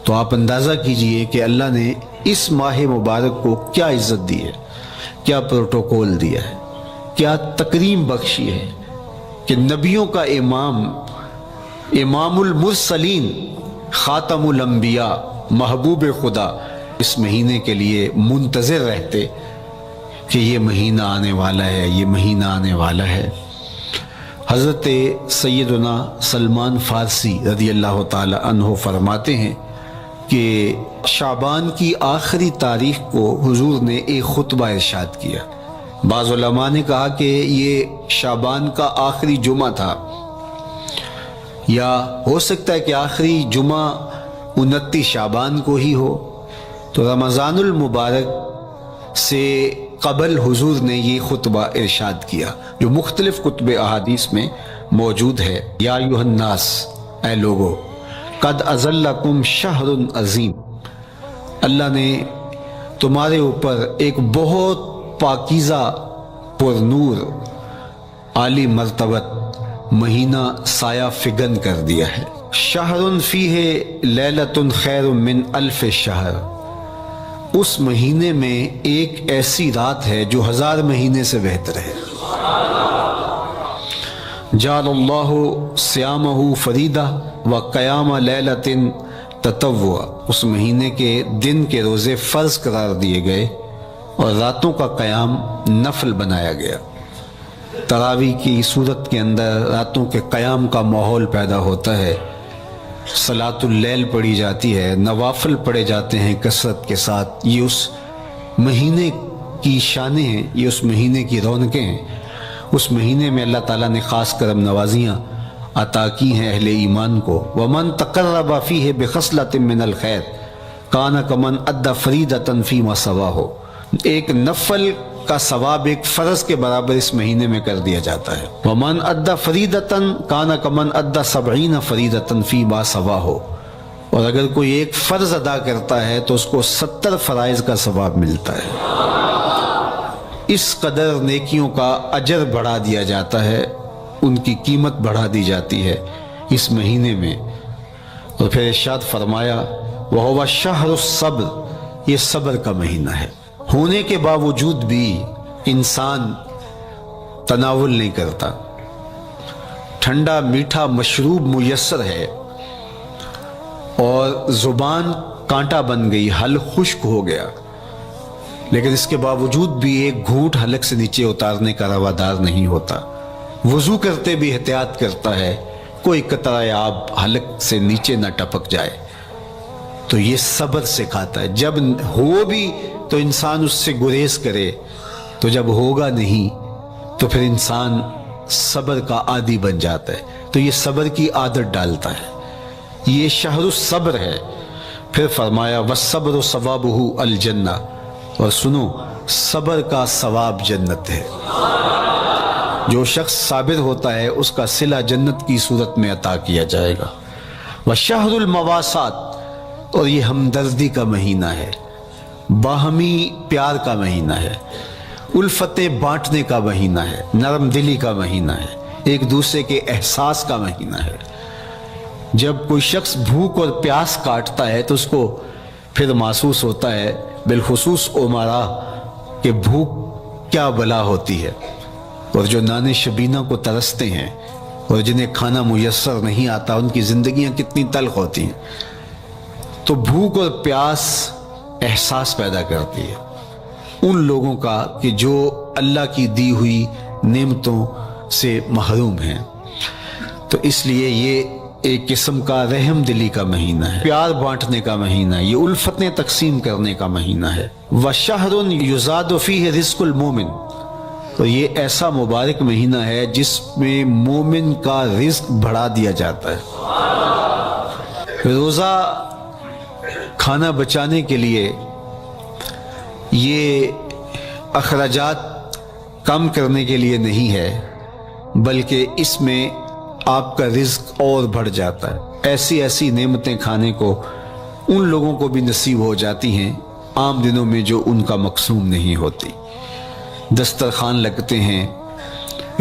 تو آپ اندازہ کیجئے کہ اللہ نے اس ماہ مبارک کو کیا عزت دی ہے، کیا پروٹوکول دیا ہے، کیا تکریم بخشی ہے کہ نبیوں کا امام المرسلین، خاتم الانبیاء، محبوب خدا اس مہینے کے لیے منتظر رہتے کہ یہ مہینہ آنے والا ہے، یہ مہینہ آنے والا ہے. حضرت سیدنا سلمان فارسی رضی اللہ تعالی عنہ فرماتے ہیں کہ شعبان کی آخری تاریخ کو حضور نے ایک خطبہ ارشاد کیا. بعض علماء نے کہا کہ یہ شعبان کا آخری جمعہ تھا، یا ہو سکتا ہے کہ آخری جمعہ 29 شعبان کو ہی ہو. تو رمضان المبارک سے قبل حضور نے یہ خطبہ ارشاد کیا، جو مختلف کتب احادیث میں موجود ہے. یا ایھا الناس، اے لوگو، قد اظلکم شہر عظیم، اللہ نے تمہارے اوپر ایک بہت پاکیزہ، پر نور، عالی مرتبت مہینہ سایہ فگن کر دیا ہے. شہر فیہ لیلۃ خیر من الف شہر، اس مہینے میں ایک ایسی رات ہے جو 1000 مہینے سے بہتر ہے. جعل اللہ صیامہ فریدہ و قیام لیلۃ تطوع، اس مہینے کے دن کے روزے فرض قرار دیے گئے اور راتوں کا قیام نفل بنایا گیا. تراویح کی صورت کے اندر راتوں کے قیام کا ماحول پیدا ہوتا ہے، صلاۃ اللیل پڑھی جاتی ہے، نوافل پڑھے جاتے ہیں کثرت کے ساتھ. یہ اس مہینے کی شانیں ہیں، یہ اس مہینے کی رونقیں ہیں. اس مہینے میں اللہ تعالیٰ نے خاص کرم نوازیاں عطا کی ہیں اہل ایمان کو. وَمَن تَقَرَّبَ فِيهِ بِخَصْلَةٍ مِّنَ الْخَيْرِ كَانَ كَمَنْ أَدَّى فَرِيضَةً فِيمَا سَوَاهُ، ایک نفل کا ثواب ایک فرض کے برابر اس مہینے میں کر دیا جاتا ہے. وَمَنْ أَدَّى فَرِيضَةً كَانَ كَمَنْ أَدَّى 70 فَرِيضَةً فِيمَا سَوَاهُ، اور اگر کوئی ایک فرض ادا کرتا ہے تو اس کو 70 فرائض کا ثواب ملتا ہے. اس قدر نیکیوں کا اجر بڑھا دیا جاتا ہے، ان کی قیمت بڑھا دی جاتی ہے اس مہینے میں. اور پھر ارشاد فرمایا وَهُوَ شَهْرُ الصَّبْرِ، یہ صبر کا مہینہ ہے. ہونے کے باوجود بھی انسان تناول نہیں کرتا. ٹھنڈا میٹھا مشروب میسر ہے اور زبان کانٹا بن گئی، حلق خشک ہو گیا، لیکن اس کے باوجود بھی ایک گھونٹ حلق سے نیچے اتارنے کا روادار نہیں ہوتا. وضو کرتے بھی احتیاط کرتا ہے کوئی قطرہ آب حلق سے نیچے نہ ٹپک جائے. تو یہ صبر سکھاتا ہے. جب ہو بھی تو انسان اس سے گریز کرے، تو جب ہوگا نہیں تو پھر انسان صبر کا عادی بن جاتا ہے. تو یہ صبر کی عادت ڈالتا ہے. یہ شہر الصبر ہے. پھر فرمایا والصبر ثوابہ الجنہ، اور سنو صبر کا ثواب جنت ہے. جو شخص صابر ہوتا ہے اس کا صلہ جنت کی صورت میں عطا کیا جائے گا. وشہر المواسات، اور یہ ہمدردی کا مہینہ ہے، باہمی پیار کا مہینہ ہے، الفتیں بانٹنے کا مہینہ ہے، نرم دلی کا مہینہ ہے، ایک دوسرے کے احساس کا مہینہ ہے. جب کوئی شخص بھوک اور پیاس کاٹتا ہے تو اس کو پھر محسوس ہوتا ہے، بالخصوص عمرا، کہ بھوک کیا بلا ہوتی ہے. اور جو نان شبینہ کو ترستے ہیں اور جنہیں کھانا میسر نہیں آتا، ان کی زندگیاں کتنی تلخ ہوتی ہیں. تو بھوک اور پیاس احساس پیدا کرتی ہے ان لوگوں کا کہ جو اللہ کی دی ہوئی نعمتوں سے محروم ہیں. تو اس لیے یہ ایک قسم کا رحم دلی کا مہینہ ہے، پیار بانٹنے کا مہینہ ہے، یہ الفتیں تقسیم کرنے کا مہینہ ہے. وَشَهْرٌ يُزَادُ فِيهِ رِزْقُ الْمُؤْمِنِ، تو یہ ایسا مبارک مہینہ ہے جس میں مومن کا رزق بڑھا دیا جاتا ہے۔ روزہ کھانا بچانے کے لیے، یہ اخراجات کم کرنے کے لیے نہیں ہے، بلکہ اس میں آپ کا رزق اور بڑھ جاتا ہے۔ ایسی ایسی نعمتیں کھانے کو ان لوگوں کو بھی نصیب ہو جاتی ہیں عام دنوں میں جو ان کا مقسوم نہیں ہوتی۔ دسترخوان لگتے ہیں،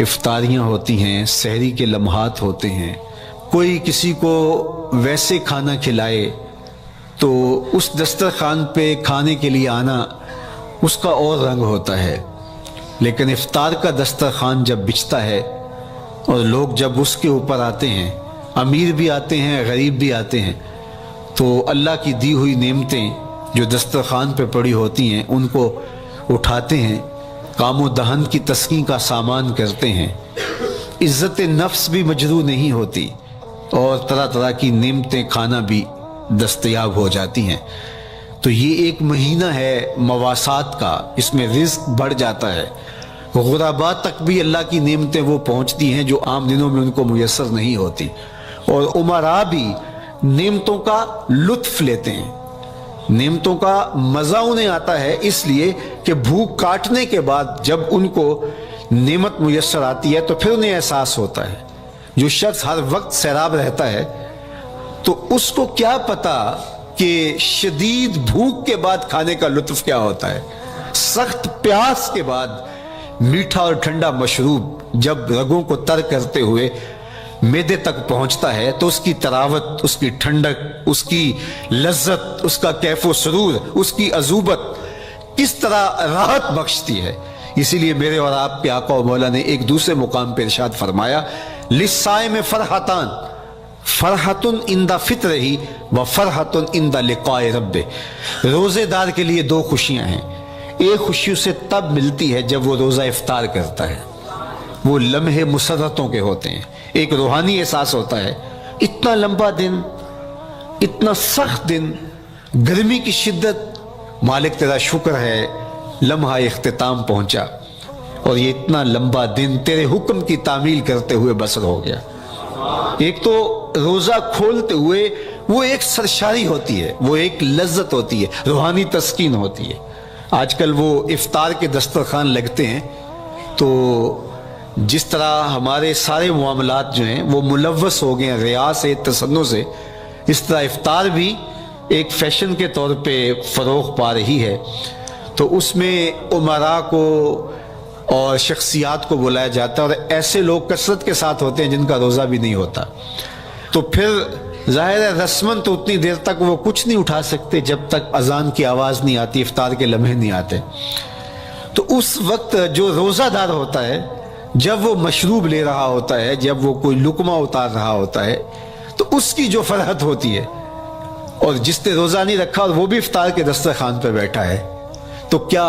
افطاریاں ہوتی ہیں، سحری کے لمحات ہوتے ہیں، کوئی کسی کو ویسے کھانا کھلائے تو اس دسترخوان پہ کھانے کے لیے آنا اس کا اور رنگ ہوتا ہے۔ لیکن افطار کا دسترخوان جب بچھتا ہے اور لوگ جب اس کے اوپر آتے ہیں، امیر بھی آتے ہیں، غریب بھی آتے ہیں، تو اللہ کی دی ہوئی نعمتیں جو دسترخوان پہ پڑی ہوتی ہیں ان کو اٹھاتے ہیں، کام و دہن کی تسکین کا سامان کرتے ہیں، عزت نفس بھی مجروح نہیں ہوتی اور طرح طرح کی نعمتیں کھانا بھی دستیاب ہو جاتی ہیں۔ تو یہ ایک مہینہ ہے مواسات کا، اس میں رزق بڑھ جاتا ہے، غرباء تک بھی اللہ کی نعمتیں وہ پہنچتی ہیں جو عام دنوں میں ان کو میسر نہیں ہوتی، اور امراء بھی نعمتوں کا لطف لیتے ہیں، نعمتوں کا مزہ انہیں آتا ہے، اس لیے کہ بھوک کاٹنے کے بعد جب ان کو نعمت میسر آتی ہے تو پھر انہیں احساس ہوتا ہے۔ جو شخص ہر وقت سیراب رہتا ہے تو اس کو کیا پتا کہ شدید بھوک کے بعد کھانے کا لطف کیا ہوتا ہے۔ سخت پیاس کے بعد میٹھا اور ٹھنڈا مشروب جب رگوں کو تر کرتے ہوئے معدے تک پہنچتا ہے تو اس کی تراوت، اس کی ٹھنڈک، اس کی لذت، اس کا کیف و سرور، اس کی عذوبت کس طرح راحت بخشتی ہے۔ اسی لیے میرے اور آپ کے آقا و مولا نے ایک دوسرے مقام پر ارشاد فرمایا، للصائم فرحتان، فرحت عند فطرہ و فرحت عند لقاء ربہ۔ روزے دار کے لیے دو خوشیاں ہیں، ایک خوشی اسے تب ملتی ہے جب وہ روزہ افطار کرتا ہے، وہ لمحے مسرتوں کے ہوتے ہیں، ایک روحانی احساس ہوتا ہے، اتنا لمبا دن، اتنا سخت دن، گرمی کی شدت، مالک تیرا شکر ہے لمحہ اختتام پہنچا اور یہ اتنا لمبا دن تیرے حکم کی تعمیل کرتے ہوئے بسر ہو گیا۔ ایک تو روزہ کھولتے ہوئے وہ ایک سرشاری ہوتی ہے، وہ ایک لذت ہوتی ہے، روحانی تسکین ہوتی ہے۔ آج کل وہ افطار کے دسترخوان لگتے ہیں تو جس طرح ہمارے سارے معاملات جو ہیں وہ ملوث ہو گئے ہیں ریا سے، تصنع سے، اس طرح افطار بھی ایک فیشن کے طور پہ فروغ پا رہی ہے۔ تو اس میں امراء کو اور شخصیات کو بلایا جاتا ہے اور ایسے لوگ کثرت کے ساتھ ہوتے ہیں جن کا روزہ بھی نہیں ہوتا، تو پھر ظاہر ہے رسماً تو اتنی دیر تک وہ کچھ نہیں اٹھا سکتے جب تک اذان کی آواز نہیں آتی، افطار کے لمحے نہیں آتے۔ تو اس وقت جو روزہ دار ہوتا ہے جب وہ مشروب لے رہا ہوتا ہے، جب وہ کوئی لقمہ اتار رہا ہوتا ہے، تو اس کی جو فرحت ہوتی ہے، اور جس نے روزہ نہیں رکھا اور وہ بھی افطار کے دسترخوان پہ بیٹھا ہے، تو کیا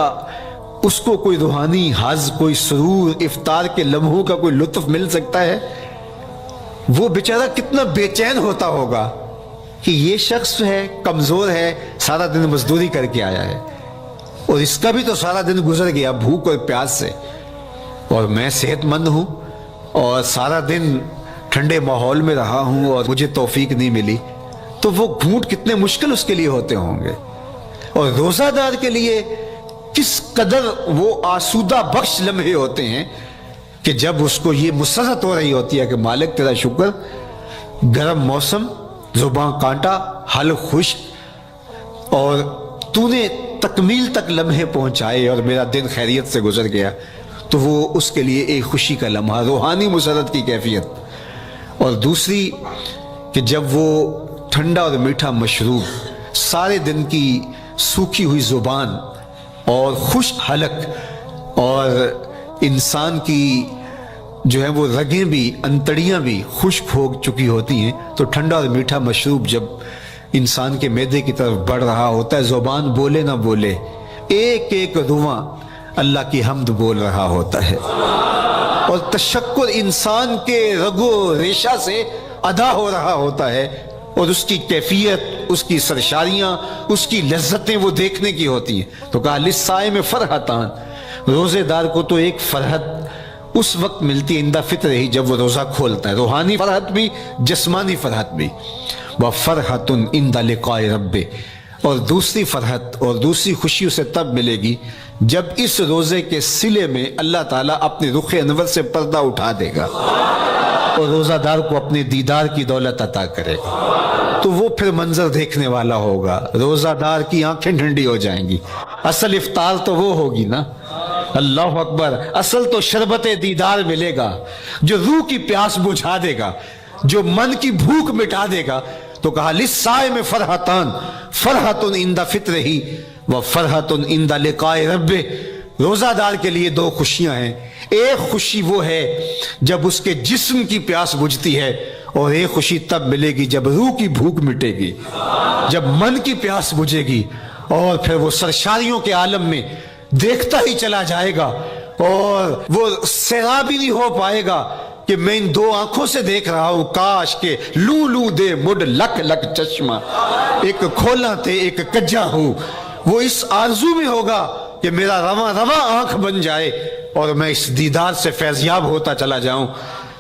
اس کو کوئی روحانی حظ، کوئی سرور، افطار کے لمحوں کا کوئی لطف مل سکتا ہے؟ وہ بیچارہ کتنا بے چین ہوتا ہوگا کہ یہ شخص ہے کمزور ہے، سارا دن مزدوری کر کے آیا ہے اور اس کا بھی تو سارا دن گزر گیا بھوک اور پیاس سے، اور میں صحت مند ہوں اور سارا دن ٹھنڈے ماحول میں رہا ہوں اور مجھے توفیق نہیں ملی، تو وہ گھونٹ کتنے مشکل اس کے لیے ہوتے ہوں گے۔ اور روزہ دار کے لیے کس قدر وہ آسودہ بخش لمحے ہوتے ہیں کہ جب اس کو یہ مسرت ہو رہی ہوتی ہے کہ مالک تیرا شکر، گرم موسم، زباں کانٹا، حلق خشک، اور تو نے تکمیل تک لمحے پہنچائے اور میرا دن خیریت سے گزر گیا، تو وہ اس کے لیے ایک خوشی کا لمحہ، روحانی مسرت کی کیفیت۔ اور دوسری کہ جب وہ ٹھنڈا اور میٹھا مشروب، سارے دن کی سوکھی ہوئی زبان اور خشک حلق اور انسان کی جو ہے وہ رگیں بھی، انتڑیاں بھی خشک ہو چکی ہوتی ہیں، تو ٹھنڈا اور میٹھا مشروب جب انسان کے معدے کی طرف بڑھ رہا ہوتا ہے، زبان بولے نہ بولے، ایک ایک رواں اللہ کی حمد بول رہا ہوتا ہے، اور تشکر انسان کے رگو ریشہ سے ادا ہو رہا ہوتا ہے، اور اس کی کیفیت، اس کی سرشاریاں، اس کی لذتیں وہ دیکھنے کی ہوتی ہیں۔ تو کہا للصائم فرحتان، روزے دار کو تو ایک فرحت اس وقت ملتی ہے اندہ فطر ہی جب وہ روزہ کھولتا ہے، روحانی فرحت بھی جسمانی فرحت بھی، وَفَرْحَةٌ عِنْدَ لِقَاءِ رَبِّهِ، اور دوسری فرحت اور دوسری خوشی اسے تب ملے گی جب اس روزے کے صلے میں اللہ تعالیٰ اپنے رخ انور سے پردہ اٹھا دے گا اور روزہ دار کو اپنے دیدار کی دولت عطا کرے گا، تو وہ پھر منظر دیکھنے والا ہوگا، روزہ دار کی آنکھیں ٹھنڈی ہو جائیں گی۔ اصل افطار تو وہ ہوگی نا، اللہ اکبر، اصل تو شربت دیدار ملے گا جو روح کی پیاس بجھا دے گا، جو من کی بھوک مٹا دے گا۔ تو کہا لِلصَّائِمِ فَرْحَتَانِ، فَرْحَةٌ عِنْدَ فِطْرِهِ وَفَرْحَةٌ عِنْدَ لِقَاءِ رَبِّهِ۔ روزہ دار کے لیے دو خوشیاں ہیں، ایک خوشی وہ ہے جب اس کے جسم کی پیاس بجھتی ہے، اور ایک خوشی تب ملے گی جب روح کی بھوک مٹے گی، جب من کی پیاس بجھے گی، اور پھر وہ سرشاریوں کے عالم میں دیکھتا ہی چلا جائے گا، اور وہ سیراب ہی نہیں ہو پائے گا کہ میں ان دو آنکھوں سے دیکھ رہا ہوں، کاش کے لو لو دے مڈ لک لک چشمہ، ایک کھولا تے ایک کجا ہوں۔ وہ اس آرزو میں ہوگا کہ میرا رواں رواں آنکھ بن جائے اور میں اس دیدار سے فیضیاب ہوتا چلا جاؤں۔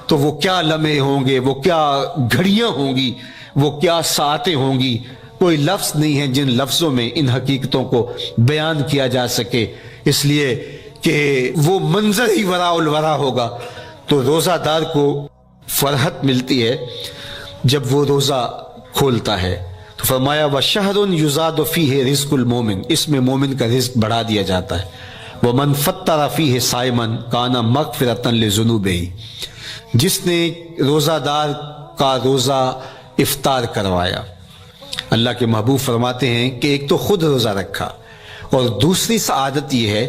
تو وہ کیا لمحے ہوں گے، وہ کیا گھڑیاں ہوں گی، وہ کیا ساعتیں ہوں گی، کوئی لفظ نہیں ہے جن لفظوں میں ان حقیقتوں کو بیان کیا جا سکے، اس لیے کہ وہ منظر ہی وراء الورا ہوگا۔ تو روزہ دار کو فرحت ملتی ہے جب وہ روزہ کھولتا ہے، تو فرمایا وَشَهْرٌ يُزَادُ فِيهِ رِزْقُ الْمُؤْمِنِ، اس میں مومن کا رزق بڑھا دیا جاتا ہے۔ وَمَنْ فَطَّرَ فِيهِ صَائِمًا كَانَ مَغْفِرَةً لِذُنُوبِهِ، جس نے روزہ دار کا روزہ افطار کروایا۔ اللہ کے محبوب فرماتے ہیں کہ ایک تو خود روزہ رکھا، اور دوسری سعادت یہ ہے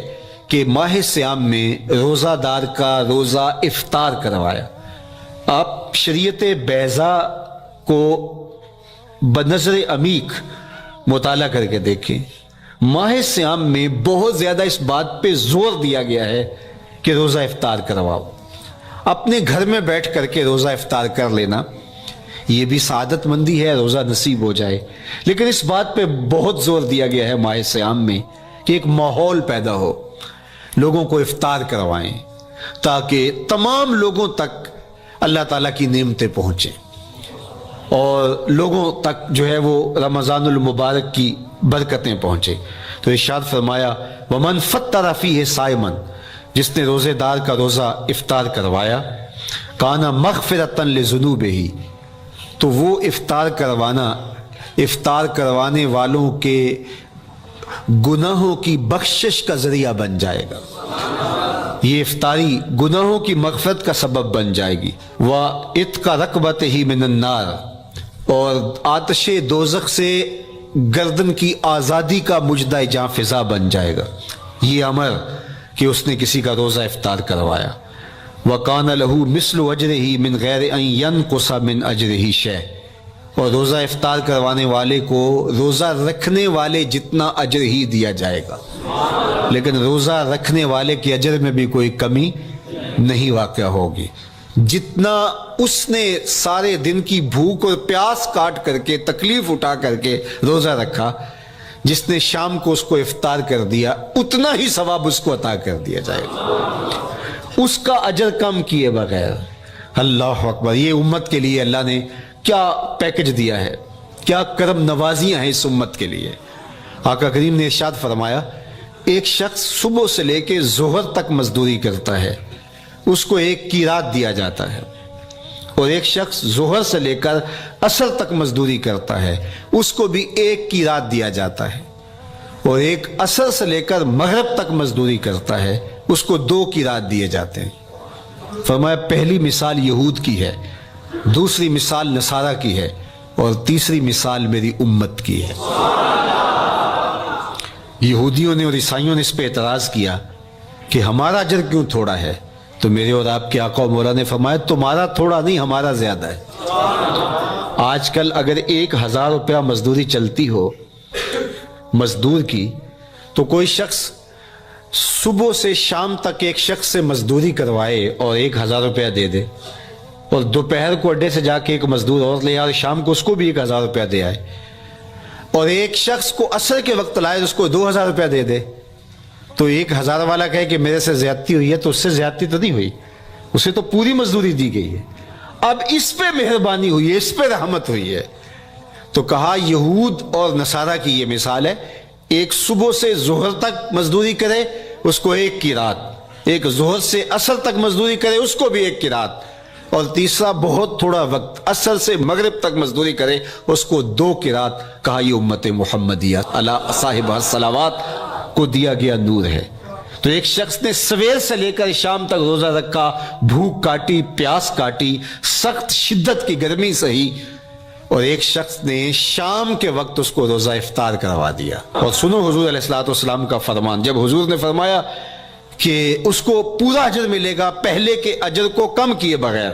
کہ ماہ صیام میں روزہ دار کا روزہ افطار کروایا۔ آپ شریعت بیضاء کو بنظر عمیق مطالعہ کر کے دیکھیں، ماہ صیام میں بہت زیادہ اس بات پہ زور دیا گیا ہے کہ روزہ افطار کرواؤ۔ اپنے گھر میں بیٹھ کر کے روزہ افطار کر لینا یہ بھی سعادت مندی ہے، روزہ نصیب ہو جائے، لیکن اس بات پہ بہت زور دیا گیا ہے ماہ صیام میں کہ ایک ماحول پیدا ہو، لوگوں کو افطار کروائیں تاکہ تمام لوگوں تک اللہ تعالیٰ کی نعمتیں پہنچیں، اور لوگوں تک جو ہے وہ رمضان المبارک کی برکتیں پہنچے۔ تو ارشاد فرمایا وَمَنْ فَطَّرَ فِيهِ صَائِمًا، جس نے روزے دار کا روزہ افطار کروایا، كَانَ مَغْفِرَةً لِذُنُوبِهِ، تو وہ افطار کروانے والوں کے گناہوں کی بخشش کا ذریعہ بن جائے گا، یہ افطاری گناہوں کی مغفرت کا سبب بن جائے گی۔ وَإِتْقَ رَقْبَتِهِ مِنَ النَّارِ، اور آتش دوزخ سے گردن کی آزادی کا مجدہ جاں فضا بن جائے گا، یہ امر کہ اس نے کسی کا روزہ افطار کروایا۔ وَقَانَ لَهُ مِثْلُ أَجْرِهِ مِنْ غَيْرِ أَنْ يَنْقُصَ مِنْ أَجْرِهِ شَيْءٌ، اور روزہ افطار کروانے والے کو روزہ رکھنے والے جتنا اجر ہی دیا جائے گا، لیکن روزہ رکھنے والے کے اجر میں بھی کوئی کمی نہیں واقع ہوگی۔ جتنا اس نے سارے دن کی بھوک اور پیاس کاٹ کر کے تکلیف اٹھا کر کے روزہ رکھا، جس نے شام کو اس کو افطار کر دیا اتنا ہی ثواب اس کو عطا کر دیا جائے گا، اس کا اجر کم کیے بغیر۔ اللہ اکبر، یہ امت کے لیے اللہ نے کیا پیکج دیا ہے، کیا کرم نوازیاں ہیں اس امت کے لیے۔ آقا کریم نے ارشاد فرمایا ایک شخص صبح سے لے کے ظہر تک مزدوری کرتا ہے، اس کو ایک قیراط دیا جاتا ہے، اور ایک شخص ظہر سے لے کر عصر تک مزدوری کرتا ہے، اس کو بھی ایک قیراط دیا جاتا ہے، اور ایک عصر سے لے کر مغرب تک مزدوری کرتا ہے، اس کو 2 قیراط دیے جاتے ہیں۔ فرمایا پہلی مثال یہود کی ہے، دوسری مثال نصارہ کی ہے، اور تیسری مثال میری امت کی ہے۔ یہودیوں نے اور عیسائیوں نے اس پہ اعتراض کیا کہ ہمارا اجر کیوں تھوڑا ہے، تو میرے اور آپ کے آقا و مولا نے فرمایا تمہارا تھوڑا نہیں، ہمارا زیادہ ہے۔ آج کل اگر 1000 روپیہ مزدوری چلتی ہو مزدور کی، تو کوئی شخص صبح سے شام تک ایک شخص سے مزدوری کروائے اور 1000 روپیہ دے دے، اور دوپہر کو اڈے سے جا کے ایک مزدور اور لے آئے اور شام کو اس کو بھی 1000 روپیہ دے آئے، اور ایک شخص کو عصر کے وقت لائے اس کو 2000 روپیہ دے دے، تو 1000 والا کہے کہ میرے سے زیادتی ہوئی ہے تو اس سے زیادتی تو نہیں ہوئی، اسے تو پوری مزدوری دی گئی ہے، اب اس پہ مہربانی ہوئی ہے، اس پہ رحمت ہوئی ہے۔ تو کہا یہود اور نصارہ کی یہ مثال ہے، ایک صبح سے ظہر تک مزدوری کرے اس کو 1 قرات، ایک ظہر سے عصر تک مزدوری کرے اس کو بھی 1 قرات، اور تیسرا بہت تھوڑا وقت عصر سے مغرب تک مزدوری کرے اس کو 2 قرات۔ کہا یہ امت محمدیہ علی صاحب الصلوات کو دیا گیا نور ہے۔ تو ایک شخص نے سویر سے لے کر شام تک روزہ رکھا، بھوک کاٹی، پیاس کاٹی، سخت شدت کی گرمی سہی، اور ایک شخص نے شام کے وقت اس کو روزہ افطار کروا دیا۔ اور سنو حضور علیہ الصلوۃ والسلام کا فرمان، جب حضور نے فرمایا کہ اس کو پورا اجر ملے گا پہلے کے اجر کو کم کیے بغیر،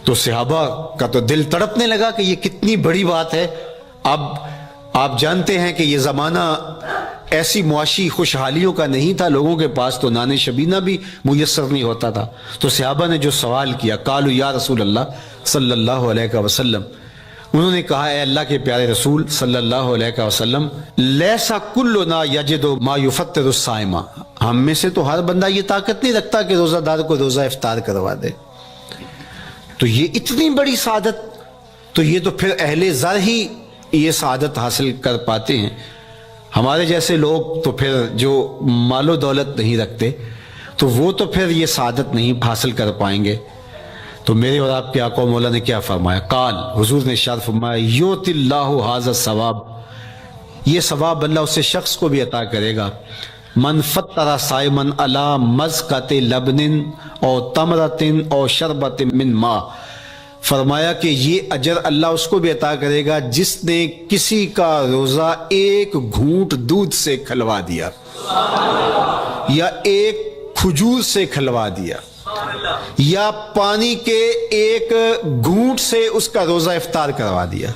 تو صحابہ کا تو دل تڑپنے لگا کہ یہ کتنی بڑی بات ہے۔ اب آپ جانتے ہیں کہ یہ زمانہ ایسی معاشی خوشحالیوں کا نہیں تھا، لوگوں کے پاس تو نان شبینہ بھی میسر نہیں ہوتا تھا۔ تو صحابہ نے جو سوال کیا، قالوا یا رسول اللہ صلی اللہ علیہ وسلم، انہوں نے کہا اے اللہ کے پیارے رسول صلی اللہ علیہ وسلم، لیسا کلنا یجد ما یفطر الصائم، ہم میں سے تو ہر بندہ یہ طاقت نہیں رکھتا کہ روزہ دار کو روزہ افطار کروا دے۔ تو یہ اتنی بڑی سعادت، تو یہ تو پھر اہل زر ہی یہ سعادت حاصل کر پاتے ہیں، ہمارے جیسے لوگ تو پھر جو مال و دولت نہیں رکھتے تو وہ تو پھر یہ سعادت نہیں حاصل کر پائیں گے۔ تو میرے اور آپ کے آقا و مولا نے کیا فرمایا؟ قال، حضور نے ارشاد فرمایا، یؤتی اللہ ھذا الثواب، یہ ثواب اللہ اس شخص کو بھی عطا کرے گا، من فطر صائما علی مزقۃ لبن او تمرۃ او شربۃ من ماء، فرمایا کہ یہ اجر اللہ اس کو بھی عطا کرے گا جس نے کسی کا روزہ 1 گھونٹ دودھ سے کھلوا دیا یا 1 کھجور سے کھلوا دیا یا پانی کے 1 گھونٹ سے اس کا روزہ افطار کروا دیا۔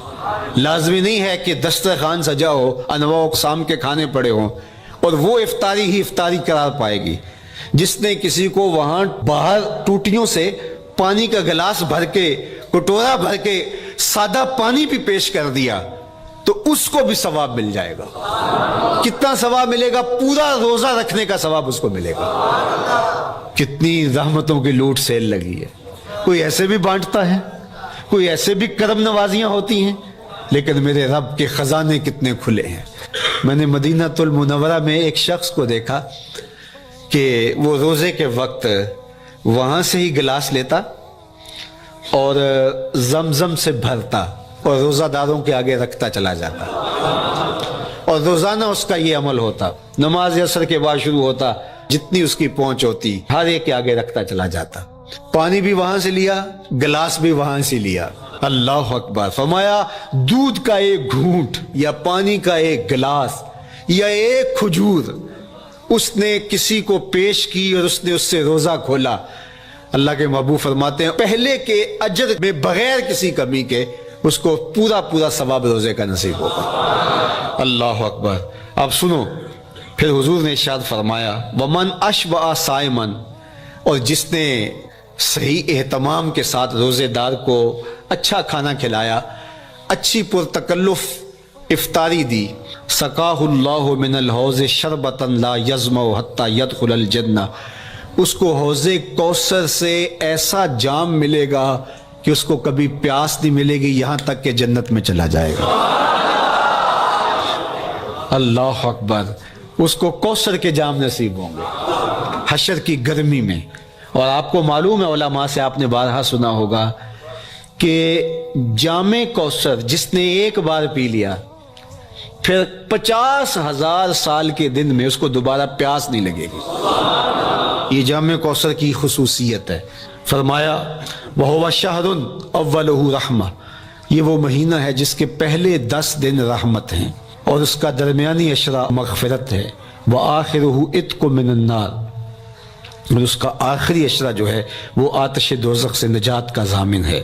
لازمی نہیں ہے کہ دسترخوان سجا ہو، انواع اقسام کے کھانے پڑے ہوں اور وہ افطاری ہی افطاری قرار پائے گی۔ جس نے کسی کو وہاں باہر ٹوٹیوں سے پانی کا گلاس بھر کے، کٹورا بھر کے سادہ پانی بھی پیش کر دیا تو اس کو بھی ثواب مل جائے گا۔ کتنا ثواب ملے گا؟ پورا روزہ رکھنے کا ثواب اس کو ملے گا۔ کتنی رحمتوں کی لوٹ سیل لگی ہے، کوئی ایسے بھی بانٹتا ہے، کوئی ایسے بھی کرم نوازیاں ہوتی ہیں، لیکن میرے رب کے خزانے کتنے کھلے ہیں۔ میں نے مدینہ المنورہ میں ایک شخص کو دیکھا کہ وہ روزے کے وقت وہاں سے ہی گلاس لیتا اور زمزم سے بھرتا اور روزہ داروں کے آگے رکھتا چلا جاتا، اور روزانہ اس کا یہ عمل ہوتا، نماز عصر کے بعد شروع ہوتا، جتنی اس کی پہنچ ہوتی ہر ایک کے آگے رکھتا چلا جاتا، پانی بھی وہاں سے لیا، گلاس بھی وہاں سے لیا۔ اللہ اکبر، فرمایا دودھ کا 1 گھونٹ یا پانی کا 1 گلاس یا 1 کھجور اس نے کسی کو پیش کی اور اس نے اس سے روزہ کھولا۔ اللہ کے محبوب فرماتے ہیں پہلے کے اجر میں بغیر کسی کمی کے اس کو پورا ثواب روزے کا نصیب ہوگا۔ اللہ اکبر۔ اب سنو، پھر حضور نے ارشاد فرمایا ومن اشبع صائما، اور جس نے صحیح اہتمام کے ساتھ روزے دار کو اچھا کھانا کھلایا، اچھی پرتکلف افطاری دی، سقاہ اللہ من الحوض شربتا لا یظمأ حتی یدخل الجنہ، اس کو حوض کوثر سے ایسا جام ملے گا کہ اس کو کبھی پیاس نہیں ملے گی یہاں تک کہ جنت میں چلا جائے گا۔ اللہ اکبر، اس کو کوثر کے جام نصیب ہوں گے حشر کی گرمی میں۔ اور آپ کو معلوم ہے، علماء سے آپ نے بارہا سنا ہوگا کہ جام کوثر جس نے 1 بار پی لیا پھر 50,000 سال کے دن میں اس کو دوبارہ پیاس نہیں لگے گی۔ یہ جام کوثر کی خصوصیت ہے۔ فرمایا وَهُوَ شَهْرٌ أَوَّلُهُ رَحْمَةٌ، یہ وہ مہینہ ہے جس کے پہلے 10 دن رحمت ہیں اور اس کا درمیانی عشرہ مغفرت ہے، وَآخِرُهُ عِتْقٌ مِّنَ النَّارِ، اور اس کا آخری عشرہ جو ہے وہ آتش دوزخ سے نجات کا ضامن ہے۔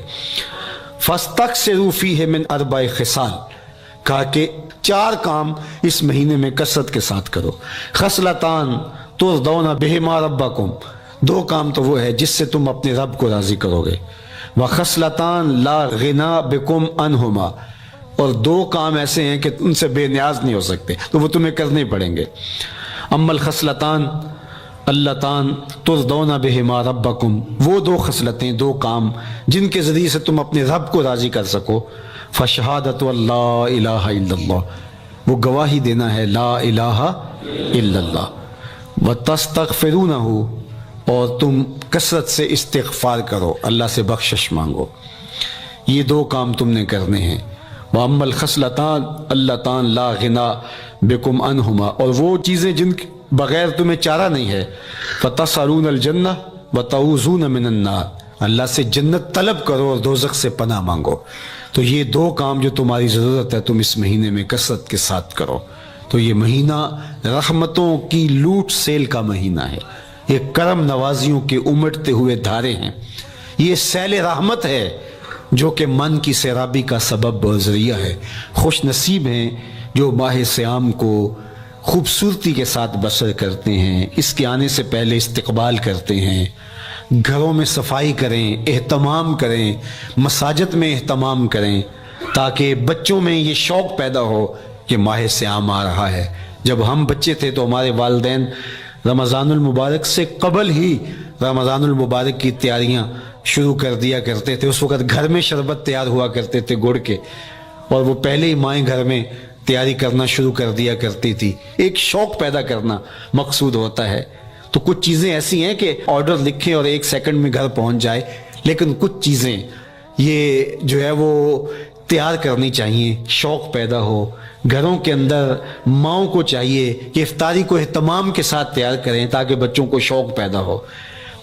فَاسْتَكْثِرُوا فِيهِ مِنْ 4 خِصَالٍ، کہا کہ 4 کام اس مہینے میں کثرت کے ساتھ کرو۔ خصلتان ترضون بہما ربکم، 2 کام تو وہ ہے جس سے تم اپنے رب کو راضی کرو گے۔ وخصلتان لا غنا بکم عنہما، اور 2 کام ایسے ہیں کہ ان سے بے نیاز نہیں ہو سکتے تو وہ تمہیں کرنے پڑیں گے۔ اما الخصلتان اللتان ترضون بہما ربکم، وہ دو خصلتیں، دو کام جن کے ذریعے سے تم اپنے رب کو راضی کر سکو، فشہادت اللہ الہ الا اللہ، وہ گواہی دینا ہے لا الہ الا اللہ، وتستغفرونہ، اور تم کثرت سے استغفار کرو، اللہ سے بخشش مانگو، یہ دو کام تم نے کرنے ہیں۔ وَأَمَّا الْخَصْلَتَانِ اللَّتَانِ لَا غِنَىٰ بِكُمْ عَنْهُمَا، اور وہ چیزیں جن کے بغیر تمہیں چارہ نہیں ہے، فَتَسْأَلُونَ الْجَنَّةَ وَتَعُوذُونَ مِنَ النَّارِ، اللہ سے جنت طلب کرو اور دوزخ سے پناہ مانگو۔ تو یہ دو کام جو تمہاری ضرورت ہے تم اس مہینے میں کثرت کے ساتھ کرو۔ تو یہ مہینہ رحمتوں کی لوٹ سیل کا مہینہ ہے، یہ کرم نوازیوں کے امٹتے ہوئے دھارے ہیں، یہ سیل رحمت ہے جو کہ من کی سیرابی کا سبب اور ذریعہ ہے۔ خوش نصیب ہیں جو ماہ صیام کو خوبصورتی کے ساتھ بسر کرتے ہیں، اس کے آنے سے پہلے استقبال کرتے ہیں، گھروں میں صفائی کریں، اہتمام کریں، مساجد میں اہتمام کریں، تاکہ بچوں میں یہ شوق پیدا ہو کہ ماہ صیام آ رہا ہے۔ جب ہم بچے تھے تو ہمارے والدین رمضان المبارک سے قبل ہی رمضان المبارک کی تیاریاں شروع کر دیا کرتے تھے۔ اس وقت گھر میں شربت تیار ہوا کرتے تھے گڑ کے، اور وہ پہلے ہی مائیں گھر میں تیاری کرنا شروع کر دیا کرتی تھی۔ ایک شوق پیدا کرنا مقصود ہوتا ہے۔ تو کچھ چیزیں ایسی ہیں کہ آرڈر لکھیں اور 1 سیکنڈ میں گھر پہنچ جائے، لیکن کچھ چیزیں یہ جو ہے وہ تیار کرنی چاہیے، شوق پیدا ہو۔ گھروں کے اندر ماؤں کو چاہیے کہ افطاری کو اہتمام کے ساتھ تیار کریں تاکہ بچوں کو شوق پیدا ہو،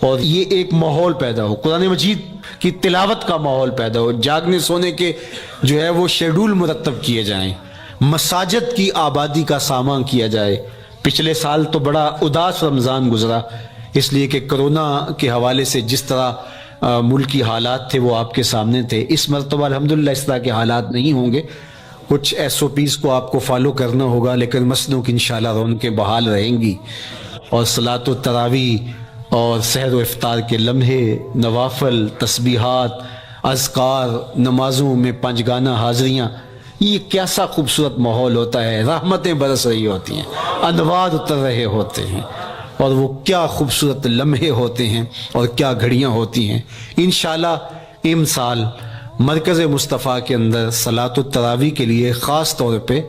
اور یہ ایک ماحول پیدا ہو، قرآن مجید کی تلاوت کا ماحول پیدا ہو، جاگنے سونے کے جو ہے وہ شیڈول مرتب کیے جائیں، مساجد کی آبادی کا سامان کیا جائے۔ پچھلے سال تو بڑا اداس رمضان گزرا، اس لیے کہ کرونا کے حوالے سے جس طرح ملکی حالات تھے وہ آپ کے سامنے تھے۔ اس مرتبہ الحمدللہ اس طرح کے حالات نہیں ہوں گے، کچھ SOPs کو آپ کو فالو کرنا ہوگا، لیکن مسجدوں کی انشاءاللہ رونقیں بحال رہیں گی، اور صلاۃ التراویح اور سحر و افطار کے لمحے، نوافل، تسبیحات، اذکار، نمازوں میں 5 گانہ حاضریاں، یہ کیسا خوبصورت ماحول ہوتا ہے، رحمتیں برس رہی ہوتی ہیں، انوار اتر رہے ہوتے ہیں، اور وہ کیا خوبصورت لمحے ہوتے ہیں اور کیا گھڑیاں ہوتی ہیں۔ انشاءاللہ امسال مرکز مصطفیٰ کے اندر صلاۃ التراویح کے لیے خاص طور پہ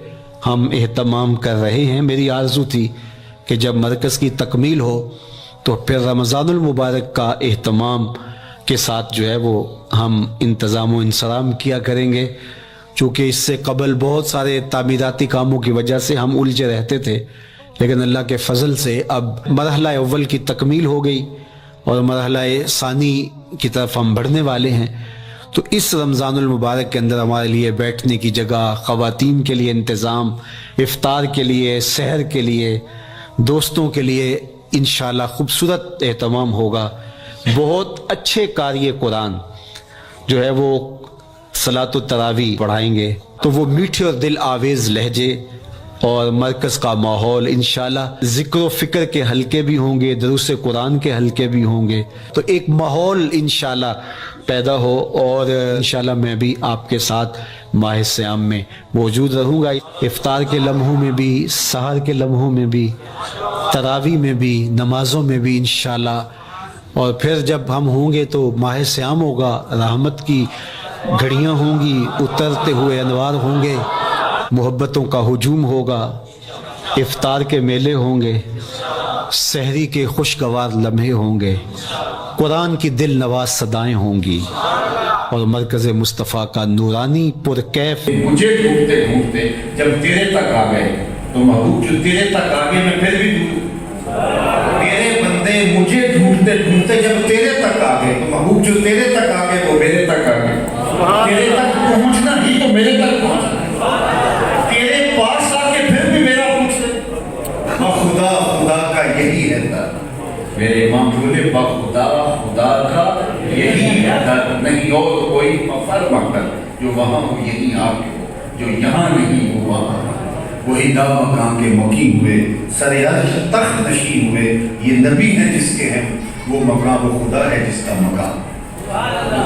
ہم اہتمام کر رہے ہیں۔ میری آرزو تھی کہ جب مرکز کی تکمیل ہو تو پھر رمضان المبارک کا اہتمام کے ساتھ جو ہے وہ ہم انتظام و انصرام کیا کریں گے، چونکہ اس سے قبل بہت سارے تعمیراتی کاموں کی وجہ سے ہم الجھے رہتے تھے، لیکن اللہ کے فضل سے اب مرحلہ اول کی تکمیل ہو گئی اور مرحلہ ثانی کی طرف ہم بڑھنے والے ہیں۔ تو اس رمضان المبارک کے اندر ہمارے لیے بیٹھنے کی جگہ، خواتین کے لیے انتظام، افطار کے لیے، سحر کے لیے، دوستوں کے لیے انشاءاللہ خوبصورت اہتمام ہوگا۔ بہت اچھے قاری قرآن جو ہے وہ صلاۃ التراویح پڑھائیں گے، تو وہ میٹھے اور دل آویز لہجے اور مرکز کا ماحول، انشاءاللہ ذکر و فکر کے حلقے بھی ہوں گے، دروس قرآن کے حلقے بھی ہوں گے، تو ایک ماحول انشاءاللہ پیدا ہو، اور انشاءاللہ میں بھی آپ کے ساتھ ماہ صیام میں موجود رہوں گا، افطار کے لمحوں میں بھی، سحر کے لمحوں میں بھی، تراویح میں بھی، نمازوں میں بھی انشاءاللہ۔ اور پھر جب ہم ہوں گے تو ماہ صیام ہوگا، رحمت کی گھڑیاں ہوں گی، اترتے ہوئے انوار ہوں گے، محبتوں کا ہجوم ہوگا، افطار کے میلے ہوں گے، سحری کے خوشگوار لمحے ہوں گے، قرآن کی دل نواز صدائیں ہوں گی، اور مرکز مصطفیٰ کا نورانی پرکیف مجھے ڈھونڈتے ڈھونڈتے جب تیرے تک آ گئے تو محبوب جو تیرے تک آگے میں پھر بھی میرے بندے مجھے ڈھونڈتے ڈھونڈتے جب تیرے تک آ گئے تو محبوب جو تیرے تک آ گئے وہ میرے تک آ گئے، تیرے تک پہنچنا ہی تو میرے تک پہنچنا، تیرے پاس آ کے پھر بھی میرا پوچھتے، خدا خدا کا یہی ہے در، میرے امام بولے خدا خدا کا یہی ہے در، نہیں اور کوئی مفر مقدر، جو وہاں ہو یہی آپ ہو، جو یہاں نہیں وہ وہاں، وہی دا مقام کے مقیم ہوئے، سریاض تخت نشین ہوئے، یہ نبی ہیں جس کے ہیں وہ مقام، وہ خدا ہے جس کا مقام۔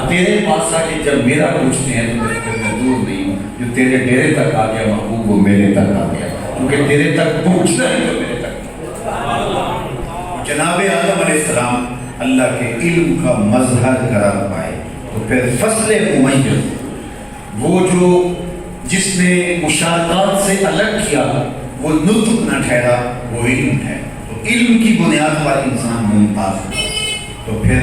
تیرے پاس آ کے جب میرا پوچھتے ہیں تو میں دور نہیں ہوں، جو تیرے ڈیرے تک آ گیا محبوب وہ میرے تک آ گیا، کیونکہ تیرے تک پہنچنا ہے تو میرے تک، جناب آدم علیہ السلام اللہ کے علم کا مظہر قرار پائے، تو پھر فصل ممیز، وہ جو جس نے مشارکات سے الگ کیا وہ نطق نہ ٹھہرا، وہ علم ہے۔ تو علم کی بنیاد پر انسان ممتاز ہے، تو پھر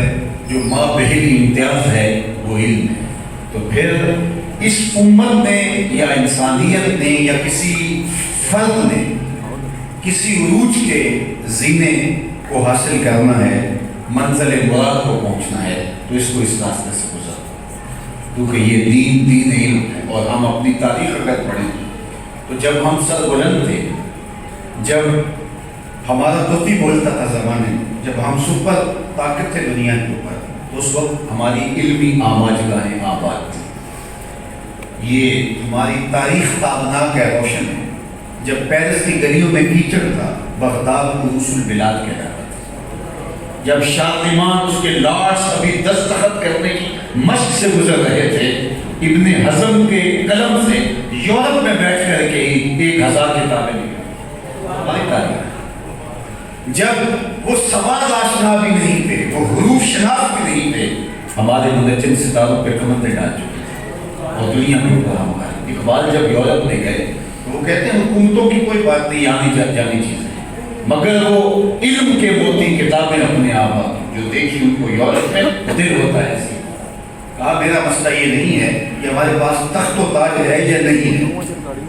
جو مابہل امتیاز ہے وہ علم ہے۔ تو پھر اس امت نے یا انسانیت نے یا کسی فرد نے کسی عروج کے زینے کو حاصل کرنا ہے، منزل مراد کو پہنچنا ہے، تو اس کو اس راستے سے گزر، کیونکہ یہ دین علم ہے۔ اور ہم اپنی تاریخ اگر پڑھیں تو جب ہم سر بلند تھے، جب ہمارا توتی بولتا تھا زمانے، جب ہم سپر طاقت تھے دنیا کے اوپر، تو اس وقت ہماری علمی آماجگاہیں آباد تھیں۔ یہ ہماری تاریخ تابناک ہے، روشن ہے۔ جب پیرس کی گلیوں میں کیچڑ تھا، بغداد کو رؤوس البلاد کہلاتا تھا۔ جب شاطمان اس کے لارڈس ابھی دستخط کرنے کی مشق سے گزر رہے تھے، ابن حزم کے قلم سے یورپ میں بیٹھ کر کے ہی 1000 کتابیں لکھی ہماری تاریخ۔ جب وہ سواد آشنا بھی نہیں تھے، وہ حروف شناس بھی نہیں تھے، ہمارے منجم ستاروں پہ کمندیں ڈال چکے تھے اور دنیا میں اوپر ہمارے۔ اقبال جب یورپ میں گئے تو وہ کہتے ہیں حکومتوں کی کوئی بات نہیں، آنی جانی چیزیں، مگر وہ علم کے موتی کتابیں اپنے آپ جو دیکھی ان کو یورپ میں دل ہوتا ہے۔ ایسی کہا میرا مسئلہ یہ نہیں ہے کہ ہمارے پاس تخت و تاج ہے یا نہیں ہے،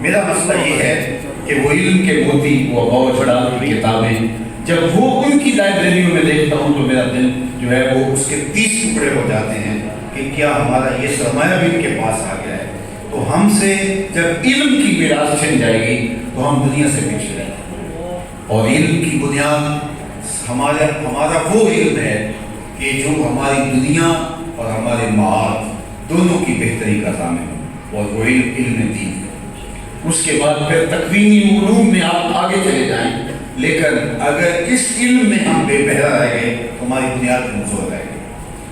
میرا مسئلہ یہ ہے کہ وہ علم کے موتی، وہ غور جڑال کی کتابیں، جب وہ ان کی لائبریریوں میں دیکھتا ہوں تو میرا دل جو ہے وہ اس کے 30 ٹکڑے ہو جاتے ہیں کہ کیا ہمارا یہ سرمایہ بھی ان کے پاس آ گیا ہے۔ تو ہم سے جب علم کی میراث چھن جائے گی تو ہم دنیا سے پیچھے رہیں گے۔ اور علم کی بنیاد ہمارا وہ علم ہے کہ جو ہماری دنیا اور ہمارے معاد دونوں کی بہتری کا ضامن ہو، اور وہ علم دین ہے۔ اس کے بعد پھر تکوینی علوم میں آپ آگے چلے جائیں، لیکن اگر اس علم میں ہم بے بہرا رہ گئے تو ہماری بنیاد کمزور رہ گئی۔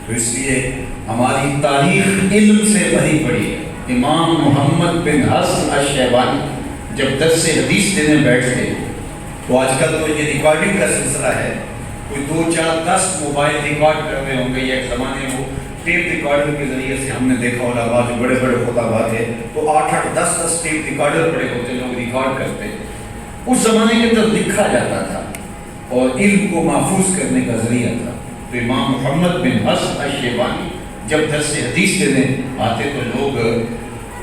تو اس لیے ہماری تاریخ علم سے بھری پڑی ہے۔ امام محمد بن حسن الشیبانی جب درس حدیث دینے بیٹھتے، تو آج کل تو یہ ریکارڈنگ کا سلسلہ ہے، کوئی 2 4 10 موبائل ریکارڈ کر رہے ہوں گے، یا ایک زمانے وہ ٹیپ ریکارڈر کے ذریعے سے ہم نے دیکھا علماء جو بڑے بڑے خطباء تھے تو 8 8 10 10 ٹیپ ریکارڈر پڑے ہوتے، لوگ ریکارڈ کرتے۔ اس زمانے کے اندر لکھا جاتا تھا اور علم کو محفوظ کرنے کا ذریعہ تھا۔ تو امام محمد بن حسن الشیبانی جب درس حدیث دینے آتے تو لوگ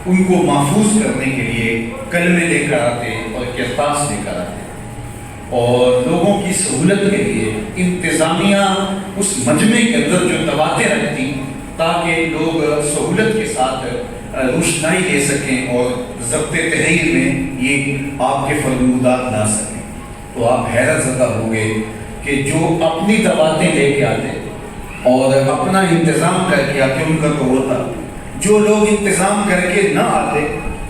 ان کو محفوظ کرنے کے لیے کلمے لے کر آتے اور کرتاس لے کر آتے، اور لوگوں کی سہولت کے لیے انتظامیہ اس مجمع کے اندر جو دعوتیں رکھتی تاکہ لوگ سہولت کے ساتھ روشنائی لے سکیں اور ضبط تحریر میں یہ آپ کے فرمودات لا سکیں۔ تو آپ حیرت زدہ ہوں گے کہ جو اپنی دعوتیں لے کے آتے اور اپنا انتظام کر کے آتے، ان کا تو ہوتا، جو لوگ انتظام کر کے نہ آتے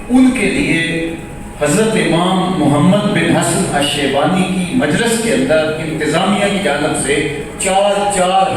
ان کے لیے حضرت امام محمد بن حسن الشیبانی کی مجلس کے اندر انتظامیہ کی جانب سے 4 4 ہزار